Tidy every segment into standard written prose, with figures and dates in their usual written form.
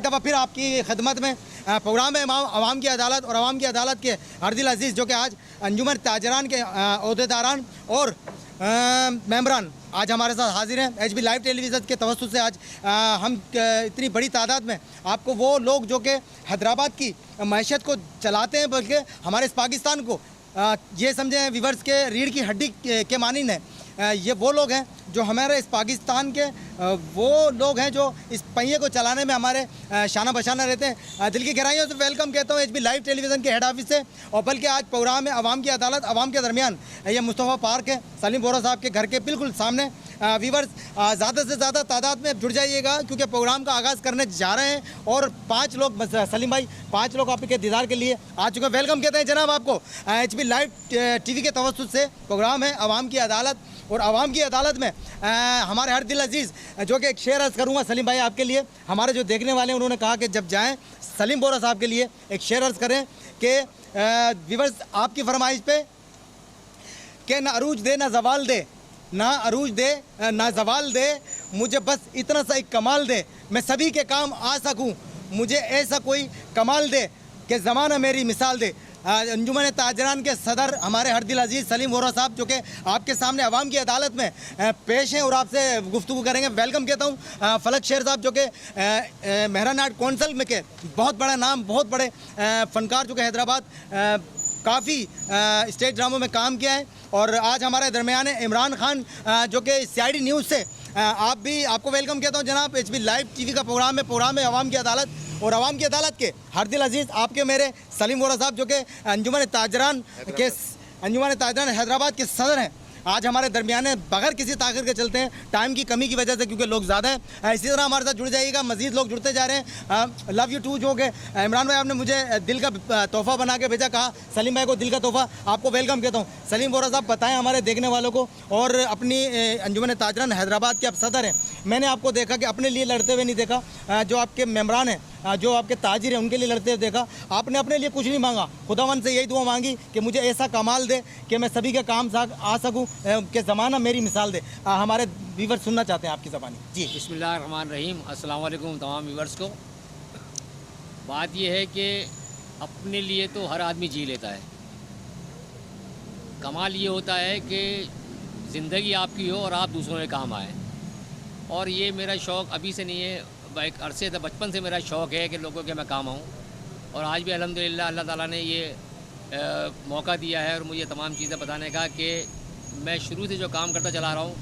दफ़ा फिर आपकी खिदमत में प्रोग्राम है अवाम की अदालत। और अवाम की अदालत के हरदिल अजीज़ जो कि आज अंजुमन ताजरान के अहदेदारान और मेंबरान आज हमारे साथ हाजिर हैं। HB लाइव टेलीविज़न के तवज्जुह से आज हम इतनी बड़ी तादाद में आपको वो लोग जो कि हैदराबाद की मैशत को चलाते हैं, बल्कि हमारे इस पाकिस्तान को ये समझें व्यूवर्स के रीढ़ की हड्डी के मानिंद है, ये वो लोग हैं जो हमारे इस पाकिस्तान के वो लोग हैं जो इस पहिए को चलाने में हमारे शाना बशाना रहते हैं। दिल की गहराइयों से वेलकम कहता हूँ HB लाइव टेलीविज़न के हेड ऑफिस से। और बल्कि आज प्रोग्राम है अवाम की अदालत, अवाम के दरमियान ये मुस्तफ़ा पार्क है, सलीम बोरा साहब के घर के बिल्कुल सामने। व्यूवर्स ज़्यादा से ज़्यादा तादाद में जुड़ जाइएगा क्योंकि प्रोग्राम का आगाज़ करने जा रहे हैं। और 5 लोग सलीम भाई 5 लोग आपके दीदार के लिए आ चुके हैं। वेलकम कहते हैं जनाब आपको HB लाइव टीवी के तवज्जुह से। प्रोग्राम है अवाम की अदालत और अवाम की अदालत में हमारे हरदिल अजीज़ जो कि एक शेर अर्ज़ करूँगा सलीम भाई आपके लिए। हमारे जो देखने वाले हैं उन्होंने कहा कि जब जाएँ सलीम बोरा साहब के लिए एक शेर अर्ज़ करें कि व्यूवर्स आपकी फरमाइश पे कि ना अरूज दे ना जवाल दे, ना अरूज दे ना जवाल दे, मुझे बस इतना सा एक कमाल दे, मैं सभी के काम आ सकूं, मुझे ऐसा कोई कमाल दे कि ज़माना मेरी मिसाल दे। अंजुमन ताजरान के सदर हमारे हरदिल अजीज़ सलीम बोरा साहब जो कि आपके सामने अवाम की अदालत में पेश हैं और आपसे गुफ्तगू करेंगे। वेलकम कहता हूँ फलक शेर साहब जो कि मेहरान आर्ट कौंसल में के बहुत बड़ा नाम, बहुत बड़े फ़नकार जो कि हैदराबाद काफ़ी स्टेज ड्रामों में काम किया है। और आज हमारे दरमियान है इमरान खान जो कि CID न्यूज़ से आपको वेलकम कहता हूँ जनाब। HB लाइव टीवी का प्रोग्राम है अवाम की अदालत और अवाम की अदालत के हरदिल अजीज़ आपके मेरे सलीम बोरा साहब जो कि अंजुमन ताजरान हैदराबाद के सदर हैं, आज हमारे दरमियान है बगैर किसी ताख़िर के चलते हैं टाइम की कमी की वजह से क्योंकि लोग ज़्यादा हैं। इसी तरह हमारे साथ जुड़ जाइएगा, मज़ीद लोग जुड़ते जा रहे हैं। लव यू टू जो कि इमरान भाई आपने मुझे दिल का तोहफ़ा बना के भेजा, कहा सलीम भाई को दिल का तोहफ़ा। आपको वेलकम कहता हूँ सलीम बोरा साहब। बताएं हमारे देखने वालों को और अपनी अंजुमन ताजरान हैदराबाद के आप सदर हैं, मैंने आपको देखा कि अपने लिए लड़ते हुए नहीं देखा, जो आपके मेम्बरान हैं जो आपके ताजिर हैं उनके लिए लड़ते हुए देखा। आपने अपने लिए कुछ नहीं मांगा, खुदावन से यही दुआ मांगी कि मुझे ऐसा कमाल दे कि मैं सभी के काम आ सकूं, कि ज़माना मेरी मिसाल दे। हमारे व्यूवर्स सुनना चाहते हैं आपकी ज़बानी जी। बिस्मिल्लाहिर्रहमानिर्रहीम, अस्सलाम वालेकुम तमाम व्यूवर्स को। बात यह है कि अपने लिए तो हर आदमी जी लेता है, कमाल ये होता है कि ज़िंदगी आपकी हो और आप दूसरों के काम आए। और ये मेरा शौक़ अभी से नहीं है, एक अरसे से बचपन से मेरा शौक़ है कि लोगों के मैं काम आऊँ। और आज भी अल्हम्दुलिल्लाह अल्लाह ताला ने ये मौका दिया है और मुझे तमाम चीज़ें बताने का कि मैं शुरू से जो काम करता चला रहा हूँ।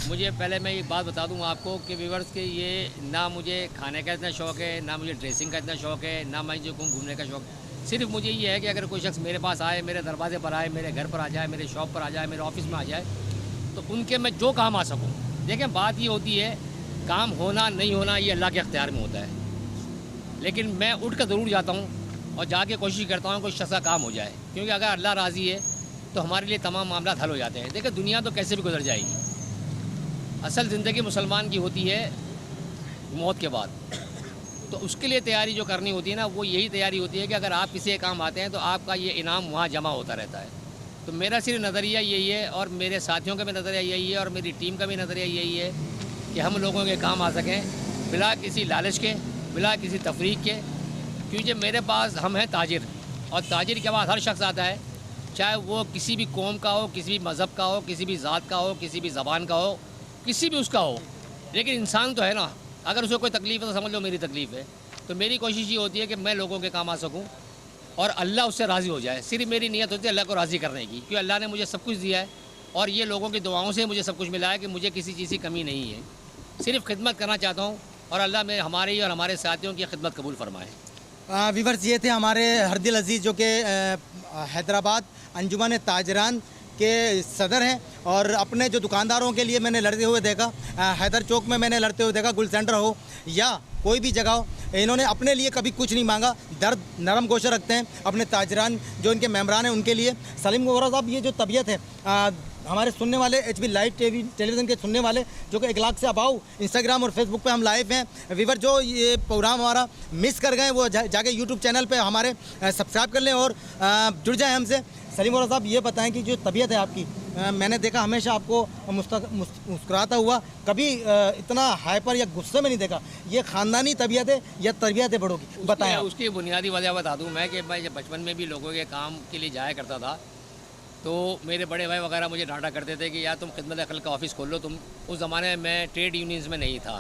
मुझे पहले मैं एक बात बता दूँ आपको कि व्यूअर्स के ये ना मुझे खाने का इतना शौक़ है, ना मुझे ड्रेसिंग का इतना शौक़ है, ना मुझे घूमने का शौक़। सिर्फ मुझे ये है कि अगर कोई शख्स मेरे पास आए, मेरे दरवाजे पर आए, मेरे घर पर आ जाए, मेरे शॉप पर आ जाए, मेरे ऑफिस में आ जाए, तो उनके मैं जो काम आ सकूँ। देखें बात ये होती है काम होना नहीं होना ये अल्लाह के अख्तियार में होता है, लेकिन मैं उठ कर ज़रूर जाता हूँ और जाके कोशिश करता हूँ कोई शख्स का काम हो जाए, क्योंकि अगर अल्लाह राज़ी है तो हमारे लिए तमाम मामला हल हो जाते हैं। देखिए दुनिया तो कैसे भी गुजर जाएगी, असल ज़िंदगी मुसलमान की होती है मौत के बाद। तो उसके लिए तैयारी जो करनी होती है ना, वो यही तैयारी होती है कि अगर आप किसी काम आते हैं तो आपका ये इनाम वहाँ जमा होता रहता है। तो मेरा सिर्फ नज़रिया यही है और मेरे साथियों का भी नज़रिया यही है और मेरी टीम का भी नज़रिया यही है कि हम लोगों के काम आ सकें बिला किसी लालच के, बिला किसी तफरीक के। क्योंकि मेरे पास हम हैं ताजिर, और ताजिर के बाद हर शख्स आता है, चाहे वो किसी भी कौम का हो, किसी भी मज़हब का हो, किसी भी ज़ात का हो, किसी भी ज़बान का हो, किसी भी उसका हो, लेकिन इंसान तो है ना। अगर उसको कोई तकलीफ़ है तो समझ लो मेरी तकलीफ़ है। तो मेरी कोशिश ये होती है कि मैं लोगों के काम आ सकूँ और अल्लाह उससे राज़ी हो जाए। सिर्फ मेरी नीयत होती है अल्लाह को राज़ी करने की, क्योंकि अल्लाह ने मुझे सब कुछ दिया है और ये लोगों की दुआओं से मुझे सब कुछ मिला है कि मुझे किसी चीज़ की कमी नहीं है। सिर्फ खिदमत करना चाहता हूँ और अल्लाह में हमारी और हमारे साथियों की खिदमत कबूल फरमाए। व्यूअर्स ये थे हमारे हरदिल अजीज़ जो कि हैदराबाद अंजुमन ताजरान के सदर हैं। और अपने जो दुकानदारों के लिए मैंने लड़ते हुए देखा, हैदर चौक में मैंने लड़ते हुए देखा, गुल सेंटर हो या कोई भी जगह हो, इन्होंने अपने लिए कभी कुछ नहीं मांगा, दर्द नरम गोशा रखते हैं अपने ताजरान जो इनके मेम्बरान हैं उनके लिए। सलीम बोरा साहब ये जो तबीयत है, हमारे सुनने वाले HB लाइव टेलीविज़न के सुनने वाले जो कि 1 लाख से अबाव इंस्टाग्राम और फेसबुक पे हम लाइव हैं, व्यूअर जो ये प्रोग्राम हमारा मिस कर गए वो जाके यूट्यूब चैनल पे हमारे सब्सक्राइब कर लें और जुड़ जाएं हमसे। सलीम बोरा साहब ये बताएं कि जो तबीयत है आपकी मैंने देखा हमेशा आपको मुस्कुराता हुआ, कभी इतना हाइपर या गुस्से में नहीं देखा। ये ख़ानदानी तबीयत है या तरबियत है बड़ों की, बताएं आप। उसकी बुनियादी वजह बता दूं मैं कि मैं जब बचपन में भी लोगों के काम के लिए जाया करता था तो मेरे बड़े भाई वगैरह मुझे डांटा करते थे कि यार तुम खिदमत अखल का ऑफ़िस खोल लो। तुम उस ज़माने में मैं ट्रेड यूनियंस में नहीं था,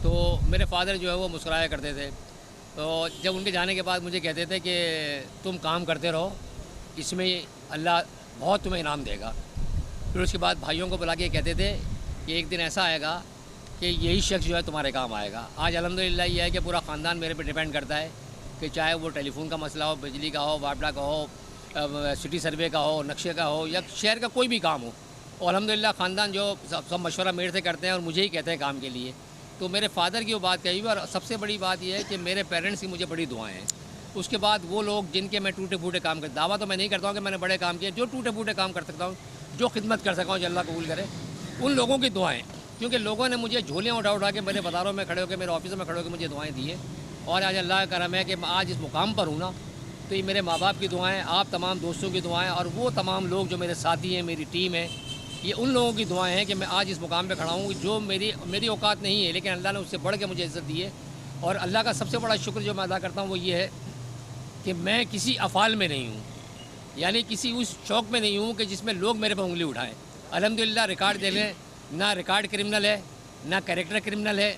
तो मेरे फादर जो है वो मुस्कुराया करते थे। तो जब उनके जाने के बाद मुझे कहते थे कि तुम काम करते रहो, इसमें अल्लाह बहुत तुम्हें इनाम देगा। फिर उसके बाद भाइयों को बुला के कहते थे कि एक दिन ऐसा आएगा कि यही शख्स जो है तुम्हारे काम आएगा। आज अल्हम्दुलिल्लाह ये है कि पूरा ख़ानदान मेरे पे डिपेंड करता है कि चाहे वो टेलीफोन का मसला हो, बिजली का हो, वापडा का हो, सिटी सर्वे का हो, नक्शे का हो या शहर का कोई भी काम हो, और अल्हम्दुलिल्लाह ख़ानदान जो सब मशवरा मेरे से करते हैं और मुझे ही कहते हैं काम के लिए। तो मेरे फादर की वो बात कही, और सबसे बड़ी बात यह है कि मेरे पेरेंट्स की मुझे बड़ी दुआएं हैं। उसके बाद वो लोग जिनके मैं टूटे फूटे काम कर, दावा तो मैं नहीं करता हूँ कि मैंने बड़े काम किए, जो टूटे फूटे काम कर सकता हूँ, जो खिदमत कर सका हूँ, जो अल्लाह कबूल करे, उन लोगों की दुआएं। क्योंकि लोगों ने मुझे झोलियाँ उठा उठा के मेरे बाज़ारों में खड़े होकर, मेरे ऑफिसों में खड़े होकर मुझे दुआएं दी हैं। और आज अल्लाह का करम है कि मैं आज इस मुकाम पर हूँ ना, तो ये मेरे माँ बाप की दुआएं, आप तमाम दोस्तों की दुआएं, और वो तमाम लोग जो मेरे साथी हैं, मेरी टीम है, ये उन लोगों की दुआएं हैं कि मैं आज इस मुकाम पे खड़ा हूँ। जो मेरी औकात नहीं है, लेकिन अल्लाह ने उससे बढ़ के मुझे इज़्ज़त दी है। और अल्लाह का सबसे बड़ा शुक्र जो मैं अदा करता हूँ वो ये है कि मैं किसी अफ़ाल में नहीं हूँ, यानी किसी उस शौक़ में नहीं हूँ कि जिसमें लोग मेरे पर उंगली उठाएँ। अल्हम्दुलिल्लाह रिकॉर्ड दे लें, ना रिकॉर्ड क्रिमिनल है, ना कैरेक्टर क्रिमिनल है।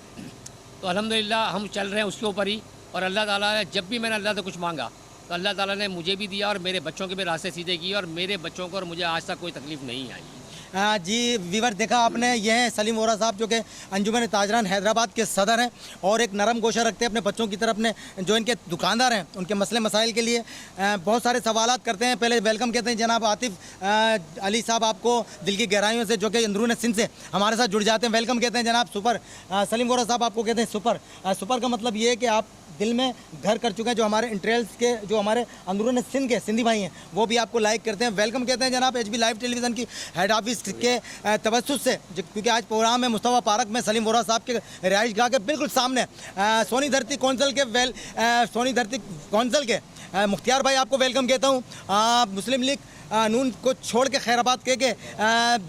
तो अल्हम्दुलिल्लाह हम चल रहे हैं उसके ऊपर ही। और अल्लाह ताला ने, जब भी मैंने अल्लाह से कुछ मांगा तो अल्लाह ताला ने मुझे भी दिया और मेरे बच्चों के भी रास्ते सीधे किए, और मेरे बच्चों को और मुझे आज तक कोई तकलीफ़ नहीं आई। जी वीवर, देखा आपने, ये हैं सलीम वोरा साहब जो कि अंजुमन ताजरान हैदराबाद के सदर हैं और एक नरम गोशा रखते हैं अपने बच्चों की तरफ। अपने जो इनके दुकानदार हैं उनके मसले मसाइल के लिए बहुत सारे सवालात करते हैं। पहले वेलकम कहते हैं जनाब आतिफ अली साहब आपको दिल की गहराइयों से, जो कि अंदरून सिंध से हमारे साथ जुड़ जाते हैं। वेलकम कहते हैं जनाब सुपर सलीम वोरा साहब आपको कहते हैं सुपर। सुपर का मतलब ये है कि आप दिल में घर कर चुके हैं। जो हमारे इंटरेल्स के, जो हमारे अंदरून सिंध के सिंधी भाई हैं, वो भी आपको लाइक करते हैं। वेलकम कहते हैं जनाब एचबी लाइव टेलीविज़न की हेड ऑफिस के तवज्जुह से, क्योंकि आज प्रोग्राम है मुस्तफ़ा पार्क में सलीम वोरा साहब के रिहाइश गाह के बिल्कुल सामने सोनी धरती कौंसल के सोनी धरती कौंसल के मुख्तियार भाई आपको वेलकम कहता हूँ। मुस्लिम लीग नून को छोड़ के खैराबाद के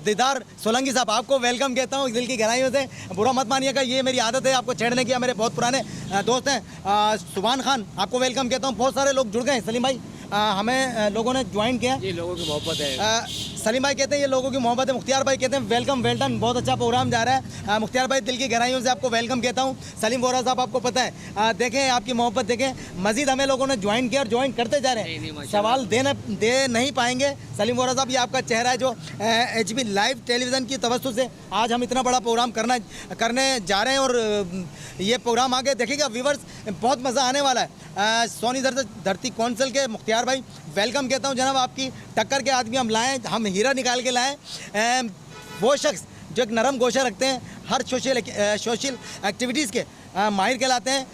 दीदार सोलंकी साहब आपको वेलकम कहता हूँ दिल की गहराइयों से। बुरा मत मानिएगा, ये मेरी आदत है आपको छेड़ने की, मेरे बहुत पुराने दोस्त हैं। सुभान खान आपको वेलकम कहता हूँ। बहुत सारे लोग जुड़ गए सलीम भाई, हमें लोगों ने ज्वाइन किया। ये लोगों की मोहब्बत है। सलीम भाई कहते हैं ये लोगों की मोहब्बत है। मुख्तियार भाई कहते हैं वेलकम वेल्टन, बहुत अच्छा प्रोग्राम जा रहा है। मुख्तियार भाई दिल की गहराइयों से आपको वेलकम कहता हूँ। सलीम वोरा साहब आपको पता है, देखें आपकी मोहब्बत देखें, मजीद हमें लोगों ने ज्वाइन किया और ज्वाइन करते जा रहे हैं। सवाल दे नहीं पाएंगे सलीम वोरा साहब, ये आपका चेहरा है जो एचबी लाइव टेलीविज़न की तवज्जुह से आज हम इतना बड़ा प्रोग्राम करने जा रहे हैं। और ये प्रोग्राम आगे देखिएगा व्यूवर्स, बहुत मज़ा आने वाला है। सोनी धरती कौंसल के मुख्तियार भाई वेलकम कहता हूँ जनाब। आपकी टक्कर के आदमी हम लाएँ, हम हीरा निकाल के लाएँ। वो शख्स जो एक नरम गोशा रखते हैं, हर सोशल एक्टिविटीज़ के माहिर कहलाते हैं।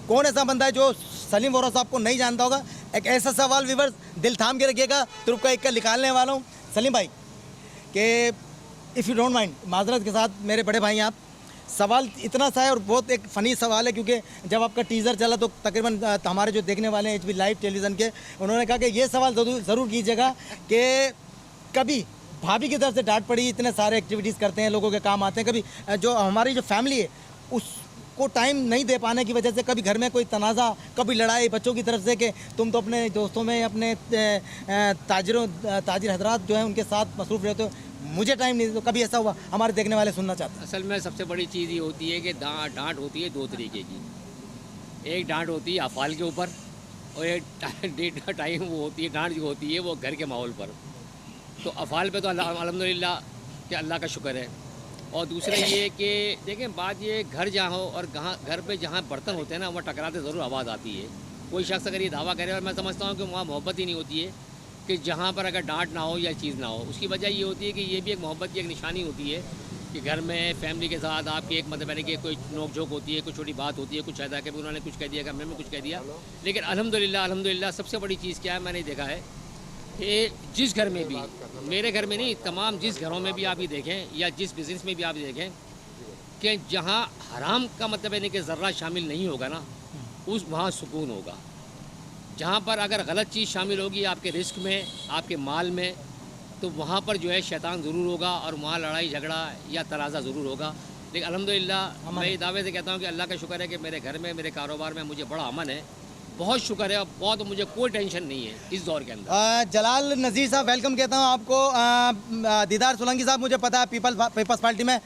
कौन ऐसा बंदा है जो सलीम वोरा साहब को नहीं जानता होगा? एक ऐसा सवाल व्यूवर्स दिल थाम के रखिएगा, तुर्क का एक का निकालने वाला हूँ सलीम भाई कि इफ़ यू डोंट माइंड, माजरत के साथ मेरे बड़े भाई आप, सवाल इतना सा है और बहुत एक फ़नी सवाल है, क्योंकि जब आपका टीज़र चला तो तकरीबन हमारे जो देखने वाले हैं एचबी लाइव टेलीविज़न के, उन्होंने कहा कि ये सवाल ज़रूर कीजिएगा कि कभी भाभी की तरफ से डांट पड़ी, इतने सारे एक्टिविटीज़ करते हैं, लोगों के काम आते हैं, कभी जो हमारी जो फैमिली है उसको टाइम नहीं दे पाने की वजह से कभी घर में कोई तनाज़ा, कभी लड़ाई बच्चों की तरफ से कि तुम तो अपने दोस्तों में, अपने ताजिर हजरात जो हैं उनके साथ मसरूफ़ रहते हो, मुझे टाइम नहीं, तो कभी ऐसा हुआ? हमारे देखने वाले सुनना चाहते हैं। असल में सबसे बड़ी चीज़ ये होती है कि डांट होती है दो तरीके की। एक डांट होती है अफ़ाल के ऊपर, और एक टाइम वो होती है डांट जो होती है वो घर के माहौल पर। तो अफ़ाल पे तो अल्हम्दुलिल्लाह कि अल्लाह का शुक्र है। और दूसरा ये कि देखें, बात ये घर जहाँ हो और घर पे जहाँ बर्तन होते हैं ना, वहाँ टकराते ज़रूर आवाज़ आती है। कोई शख्स अगर ये दावा करे, और मैं समझता हूँ कि वहाँ मोहब्बत ही नहीं होती है, कि जहाँ पर अगर डांट ना हो या चीज़ ना हो। उसकी वजह ये होती है कि ये भी एक मोहब्बत की एक निशानी होती है कि घर में फैमिली के साथ आपकी एक मतलब यानी कि कोई नोक झोंक होती है, कोई छोटी बात होती है, कुछ ऐसा कि उन्होंने कुछ कह दिया, मैंने कुछ कह दिया। लेकिन अल्हम्दुलिल्लाह सबसे बड़ी चीज़ क्या है, मैंने देखा है कि जिस घर में भी, मेरे घर में नहीं, तमाम जिस घरों में भी आप ये देखें या जिस बिज़नेस में भी आप देखें कि जहाँ हराम का मतलब यानी कि ज़र्रा शामिल नहीं होगा ना, वहाँ सुकून होगा। जहाँ पर अगर गलत चीज़ शामिल होगी आपके रिस्क में, आपके माल में, तो वहाँ पर जो है शैतान ज़रूर होगा और वहाँ लड़ाई झगड़ा या तनाज़ा ज़रूर होगा। लेकिन अल्हम्दुलिल्लाह मैं ये दावे से कहता हूँ कि अल्लाह का शुक्र है कि मेरे घर में, मेरे कारोबार में मुझे बड़ा अमन है, बहुत शुक्र है और बहुत मुझे कोई टेंशन नहीं है इस दौर के अंदर। जलाल नज़ीर साहब वेलकम कहता हूँ आपको। दीदार सोलंकी साहब मुझे पता है पीपल्स पार्टी में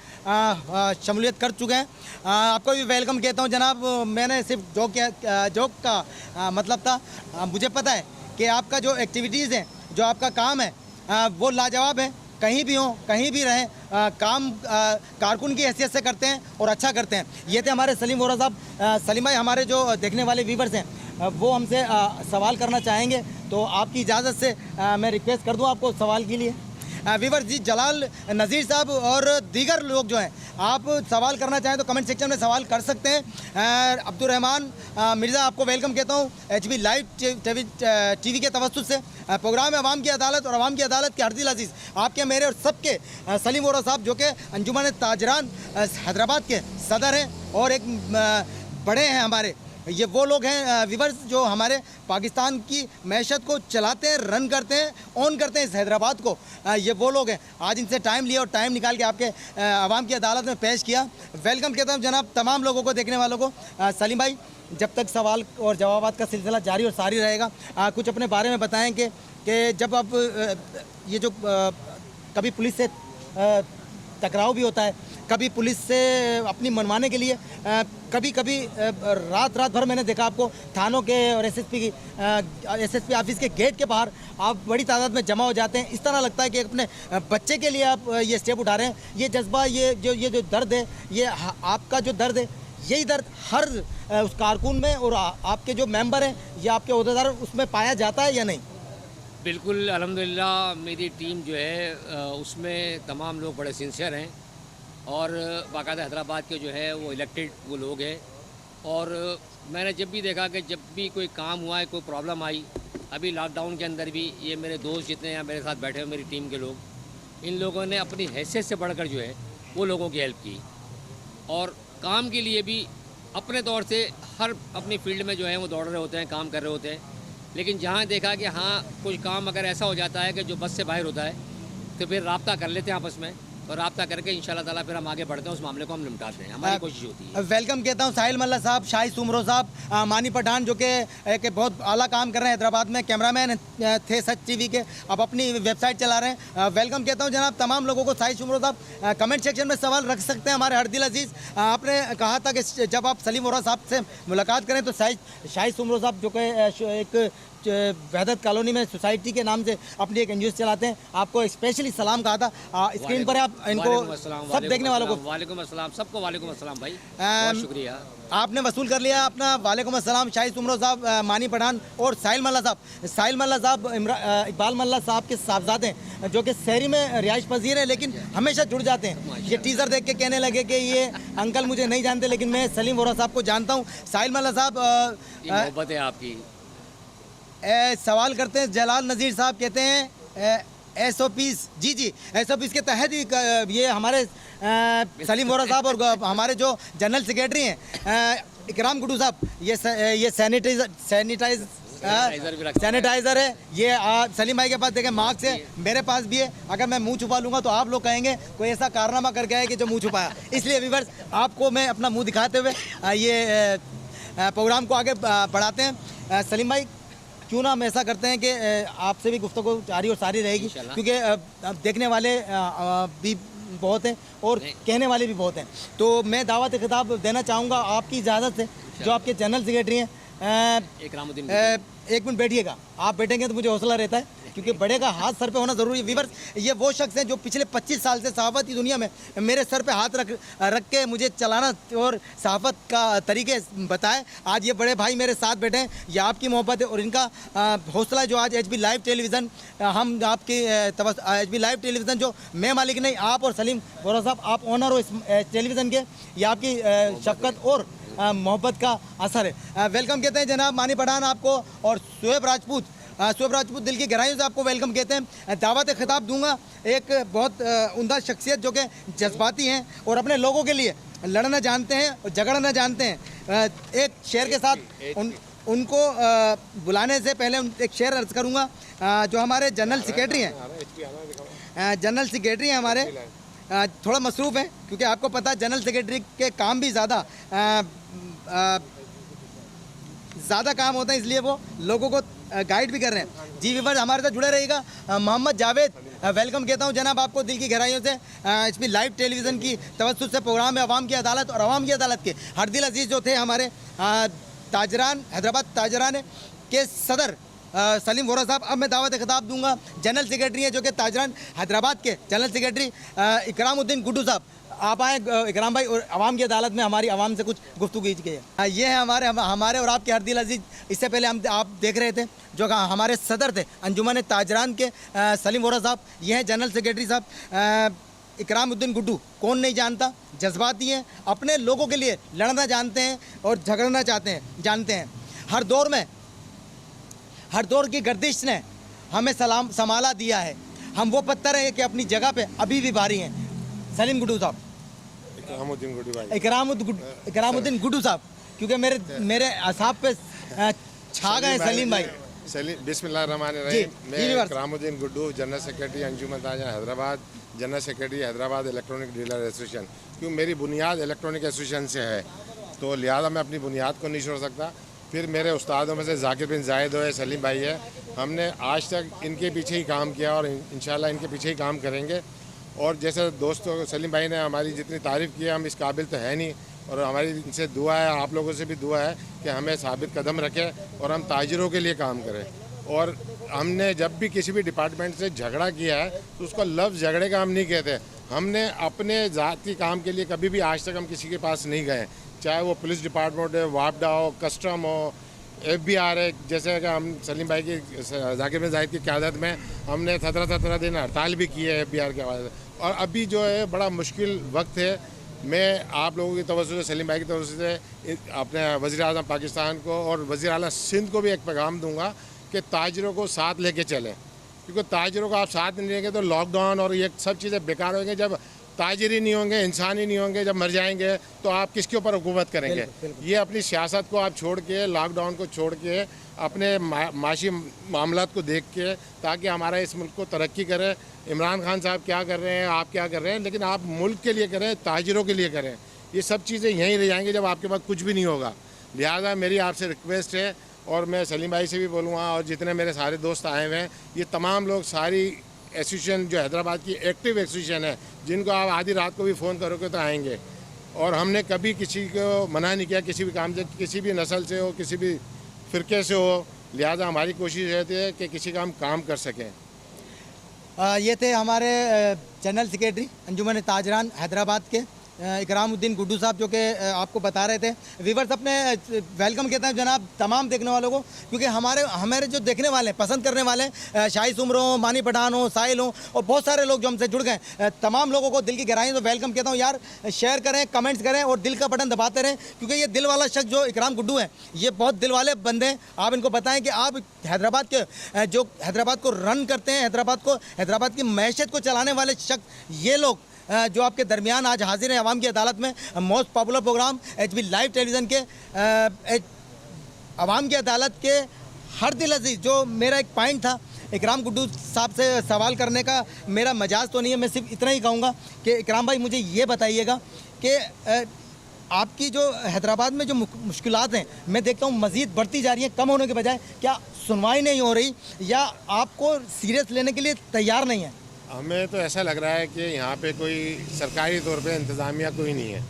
शमूलियत कर चुके हैं, आपको भी वेलकम कहता हूँ जनाब। मैंने सिर्फ जोक का मतलब था, मुझे पता है कि आपका जो एक्टिविटीज़ हैं, जो आपका काम है वो लाजवाब है। कहीं भी हों, कहीं भी रहें, काम कारकुन की हैसियत से करते हैं और अच्छा करते हैं। ये थे हमारे सलीम वोरा साहब। सलीम भाई, हमारे जो देखने वाले व्यूवर्स हैं वो हमसे सवाल करना चाहेंगे, तो आपकी इजाज़त से मैं रिक्वेस्ट कर दूं आपको सवाल के लिए। व्यूवर जी, जलाल नज़ीर साहब और दीगर लोग जो हैं, आप सवाल करना चाहें तो कमेंट सेक्शन में सवाल कर सकते हैं। अब्दुर्रहमान मिर्ज़ा, आपको वेलकम कहता हूँ HB लाइव TV के तवस्सुत से। प्रोग्राम है अवाम की अदालत और अवाम की अदालत के अर्दिल अजीज़ आपके, मेरे और सबके सलीम वोरा साहब, जो कि अंजुमन ताजरान हैदराबाद के सदर हैं और एक बड़े हैं हमारे। ये वो लोग हैं व्यूवर्स जो हमारे पाकिस्तान की मैशत को चलाते हैं, रन करते हैं, ऑन करते हैं इस हैदराबाद को। ये वो लोग हैं। आज इनसे टाइम लिया और टाइम निकाल के आपके अवाम की अदालत में पेश किया। वेलकम कहता हूँ जनाब तमाम लोगों को, देखने वालों को। सलीम भाई, जब तक सवाल और जवाबात का सिलसिला जारी और सारी रहेगा, कुछ अपने बारे में बताएँ कि जब आप ये जो कभी पुलिस से टकराव भी होता है, कभी पुलिस से अपनी मनवाने के लिए, कभी कभी रात भर मैंने देखा आपको थानों के और SSP ऑफिस के गेट के बाहर आप बड़ी तादाद में जमा हो जाते हैं। इस तरह लगता है कि अपने बच्चे के लिए आप ये स्टेप उठा रहे हैं। ये जज्बा, ये जो दर्द है, ये आपका जो दर्द है, यही दर्द हर उस कारकुन में और आपके जो मेंबर हैं या आपके ओहदेदार, उसमें पाया जाता है या नहीं? बिल्कुल, अल्हम्दुलिल्लाह मेरी टीम जो है उसमें तमाम लोग बड़े सिंसियर हैं और बाकायदा हैदराबाद के जो है वो इलेक्टेड वो लोग हैं। और मैंने जब भी देखा कि जब भी कोई काम हुआ है, कोई प्रॉब्लम आई, अभी लॉकडाउन के अंदर भी ये मेरे दोस्त जितने हैं मेरे साथ बैठे हुए, मेरी टीम के लोग, इन लोगों ने अपनी हैसियत से बढ़कर जो है वो लोगों की हेल्प की। और काम के लिए भी अपने तौर से हर अपनी फील्ड में जो है वो दौड़ रहे होते हैं, काम कर रहे होते हैं। लेकिन जहाँ देखा कि हाँ कुछ काम अगर ऐसा हो जाता है कि जो बस से बाहर होता है, तो फिर रब्ता कर लेते हैं आपस में और रब्ता करके इंशाल्लाह ताला फिर हम आगे बढ़ते हैं, उस मामले को हम निपटाते हैं। हमारी कोशिश होती है। वेलकम कहता हूँ साहिल मल्ला साहब, शाही सुमरो साहब, मानी पठान, जो कि एक बहुत आला काम कर रहे हैं हैदराबाद में, कैमरामैन थे सच TV के, अब अपनी वेबसाइट चला रहे हैं। वेलकम कहता हूँ जनाब तमाम लोगों को। शाही सुमरो साहब, कमेंट सेक्शन में सवाल रख सकते हैं हमारे अर्दिल अजीज़। आपने कहा था कि जब आप सलीम वोरा साहब से मुलाकात करें तो शाही सुमरो साहब, जो कि एक वहदत कॉलोनी में सोसाइटी के नाम से अपनी एक NGO चलाते हैं, आपको स्पेशली सलाम कहा था। स्क्रीन पर आप इनको सब देखने वालों को वालेकुम अस्सलाम, सबको वालेकुम अस्सलाम भाई, बहुत शुक्रिया। आपने वसूल कर लिया अपना वालेकुम अस्सलाम। शाहिद सुमरो साहब, मानी पठान और साहिल मल्ला साहब। साहिल मल्ला साहब इकबाल मल्ला साहब के साहबजादे हैं, जो कि शहरी में रिहाइश पजीर है, लेकिन हमेशा जुड़ जाते हैं। ये टीज़र देख के कहने लगे कि ये अंकल मुझे नहीं जानते, लेकिन मैं सलीम वोरा साहब को जानता हूँ। साहिल मल्ला साहब, मोहब्बत है आपकी। सवाल करते हैं जलाल नज़ीर साहब, कहते हैं SOPs, जी SOPs के तहत ही ये हमारे सलीम वोरा साहब और हमारे जो जनरल सेक्रेटरी हैं इकराम गुड्डू साहब, ये सैनिटाइज़र है। ये सलीम भाई के पास देखें मास्क है, मेरे पास भी है। अगर मैं मुंह छुपा लूँगा तो आप लोग कहेंगे कोई ऐसा कारनामा करके आए कि जो मुंह छुपाया। इसलिए व्यूअर्स, आपको मैं अपना मुँह दिखाते हुए ये प्रोग्राम को आगे बढ़ाते हैं। सलीम भाई, क्यों ना हम ऐसा करते हैं कि आपसे भी गुफ्तगू जारी और सारी रहेगी, क्योंकि देखने वाले भी बहुत हैं और कहने वाले भी बहुत हैं। तो मैं दावत खिताब देना चाहूँगा आपकी इजाज़त से, जो आपके जनरल सेक्रेटरी हैं। एक मिनट बैठिएगा, आप बैठेंगे तो मुझे हौसला रहता है, क्योंकि बड़े का हाथ सर पे होना ज़रूरी है। व्यूअर्स, ये वो शख्स हैं जो पिछले 25 साल से सहाफ़त की दुनिया में मेरे सर पे हाथ रख के मुझे चलाना और सहाफ़त का तरीके बताए। आज ये बड़े भाई मेरे साथ बैठे हैं, ये आपकी मोहब्बत है और इनका हौसला जो आज HB लाइव टेलीविज़न, हम आपकी HB लाइव टेलीविज़न, जो मैं मालिक नहीं, आप और सलीम वोरा साहब, आप ऑनर हो इस टेलीविज़न के, ये आपकी शफ़क़त और मोहब्बत का असर है। वेलकम कहते हैं जनाब मानी पठान आपको, और शुएब राजपूत दिल की गहराइयों से आपको वेलकम कहते हैं। दावत खिताब दूंगा एक बहुत उम्दा शख्सियत जो कि जज्बाती हैं और अपने लोगों के लिए लड़ना जानते हैं और झगड़ना जानते हैं। एक शेर के साथ उनको बुलाने से पहले एक शेर अर्ज करूंगा। जो हमारे जनरल सेक्रेटरी हैं जनरल सेक्रेटरी हैं हमारे, थोड़ा मसरूफ़ है क्योंकि आपको पता है जनरल सेक्रेटरी के काम भी ज़्यादा काम होता है, इसलिए वो लोगों को गाइड भी कर रहे हैं। जी व्यूअर्स, हमारे साथ जुड़े रहिएगा। मोहम्मद जावेद, वेलकम कहता हूं जनाब आपको दिल की गहराइयों से। इसमें लाइव टेलीविज़न की तवज्जुह से प्रोग्राम है अवाम की अदालत, और अवाम की अदालत के हरदिल अजीज़ जो थे हमारे ताजरान, हैदराबाद ताजरान के सदर सलीम वोरा साहब। अब मैं दावत खिताब दूंगा जनरल सेक्रेटरी हैं जो कि ताजरान हैदराबाद के जनरल सेक्रेटरी इकरामुद्दीन गुड्डू साहब। आप आए इकराम भाई, और अवाम की अदालत में हमारी अवाम से कुछ गुफ्तगू की है। ये है हमारे और आपके हरदिल अजीज़। इससे पहले आप देख रहे थे जो हमारे सदर थे अंजुमन ताजरान के सलीम वोरा साहब। ये हैं जनरल सेक्रेटरी साहब इकरामुद्दीन गुड्डू। कौन नहीं जानता, जज्बाती हैं, अपने लोगों के लिए लड़ना जानते हैं और झगड़ना जानते हैं। हर दौर की गर्दिश ने हमें संभाला दिया है। हम वो पत्थर हैं कि अपनी जगह पे अभी भी भारी हैं। सलीम गुड्डू साहब, इकरामुद्दीन गुड्डू साहब, क्योंकि मेरे असाब पे छा गए सलीम भाई। बिस्मिल्लाहिर्रहमानिर्रहीम। मैं Ikramuddin Guddu, general secretary Anjuman Tajran Hyderabad, general secretary Hyderabad electronic dealer association. क्यों मेरी बुनियाद इलेक्ट्रॉनिक एसोसिएशन से है, तो लिहाजा मैं अपनी बुनियाद को नहीं छोड़ सकता। फिर मेरे उस्तादों में से जाकिर बिन जायद है, सलीम भाई है। हमने आज तक इनके पीछे ही काम किया और इंशाल्लाह इनके पीछे ही काम करेंगे। और जैसे दोस्तों सलीम भाई ने हमारी जितनी तारीफ़ की है, हम इस काबिल तो है नहीं, और हमारी इनसे दुआ है, आप लोगों से भी दुआ है कि हमें साबित कदम रखें और हम ताजिरों के लिए काम करें। और हमने जब भी किसी भी डिपार्टमेंट से झगड़ा किया है तो उसको लफ्ज़ झगड़े का हम नहीं कहते। हमने अपने ज़ाती काम के लिए कभी भी आज तक हम किसी के पास नहीं गए, चाहे वो पुलिस डिपार्टमेंट है, वापडा हो, कस्टम हो, FBI है। जैसे कि हम सलीम भाई की, जाकिर बिन जायद की क़यादत में हमने 17 दिन हड़ताल भी की है FBI के हवाले से। और अभी जो है बड़ा मुश्किल वक्त है। मैं आप लोगों की तवज्जो से, सलीम भाई की तवज्जो से अपने वज़ीर-ए-आज़म पाकिस्तान को और वज़ीर-ए-आला सिंध को भी एक पैगाम दूंगा कि ताजिरों को साथ लेके चलें, क्योंकि ताजिरों को आप साथ नहीं लेंगे तो लॉकडाउन और ये सब चीज़ें बेकार होंगे। जब ताजिर ही नहीं होंगे, इंसान ही नहीं होंगे, जब मर जाएंगे तो आप किसके ऊपर हुकूमत करेंगे? ये अपनी सियासत को आप छोड़ के, लॉकडाउन को छोड़ के, अपने माशी मामलात को देख के, ताकि हमारा इस मुल्क को तरक्की करे। इमरान खान साहब क्या कर रहे हैं, आप क्या कर रहे हैं, लेकिन आप मुल्क के लिए करें, ताजिरों के लिए करें। ये सब चीज़ें यहीं रह जाएंगी जब आपके पास कुछ भी नहीं होगा। लिहाजा मेरी आपसे रिक्वेस्ट है, और मैं सलीम भाई से भी बोलूँगा और जितने मेरे सारे दोस्त आए हुए हैं, ये तमाम लोग, सारी एसोसिएशन जो हैदराबाद की एक्टिव एसोसिएशन है, जिनको आप आधी रात को भी फ़ोन करोगे तो आएंगे। और हमने कभी किसी को मना नहीं किया किसी भी काम से, किसी भी नस्ल से हो, किसी भी फ़िरके से हो। लिहाजा हमारी कोशिश रहती है कि किसी का हम काम कर सकें। ये थे हमारे जनरल सेक्रेटरी अंजुमन ताजरान हैदराबाद के इकरामुद्दीन गुड्डू साहब, जो कि आपको बता रहे थे। व्यूअर्स, अपने वेलकम कहते हैं जनाब तमाम देखने वालों को, क्योंकि हमारे जो देखने वाले हैं, पसंद करने वाले हैं, शाहिद उमर हो, मानी पठान हो, साहिल हो, और बहुत सारे लोग जो हमसे जुड़ गए, तमाम लोगों को दिल की गहराई से वेलकम कहता हूँ। यार शेयर करें, कमेंट्स करें और दिल का बटन दबाते रहें, क्योंकि ये दिल वाला शख्स जो इकराम गुड्डू है, ये बहुत दिल वाले बंदे हैं। आप इनको बताएं कि आप हैदराबाद के जो हैदराबाद को रन करते हैं, हैदराबाद की मैशत को चलाने वाले शख्स, ये लोग जो आपके दरमियान आज हाजिर हैं अवाम की अदालत में। Most popular programme HB live television के अवाम की अदालत के हरदिल अजीज़। जो मेरा एक पॉइंट था इकराम गुड्डू साहब से सवाल करने का, मेरा मजाज तो नहीं है, मैं सिर्फ इतना ही कहूँगा कि इकराम भाई मुझे ये बताइएगा कि आपकी जो हैदराबाद में जो मुश्किलात हैं, मैं देखता हूँ मज़ीद बढ़ती जा रही हैं, कम होने के बजाय। क्या सुनवाई नहीं हो रही या आपको सीरियस लेने के लिए तैयार नहीं है? हमें तो ऐसा लग रहा है कि यहाँ पे कोई सरकारी तौर पे इंतज़ामिया कोई नहीं है।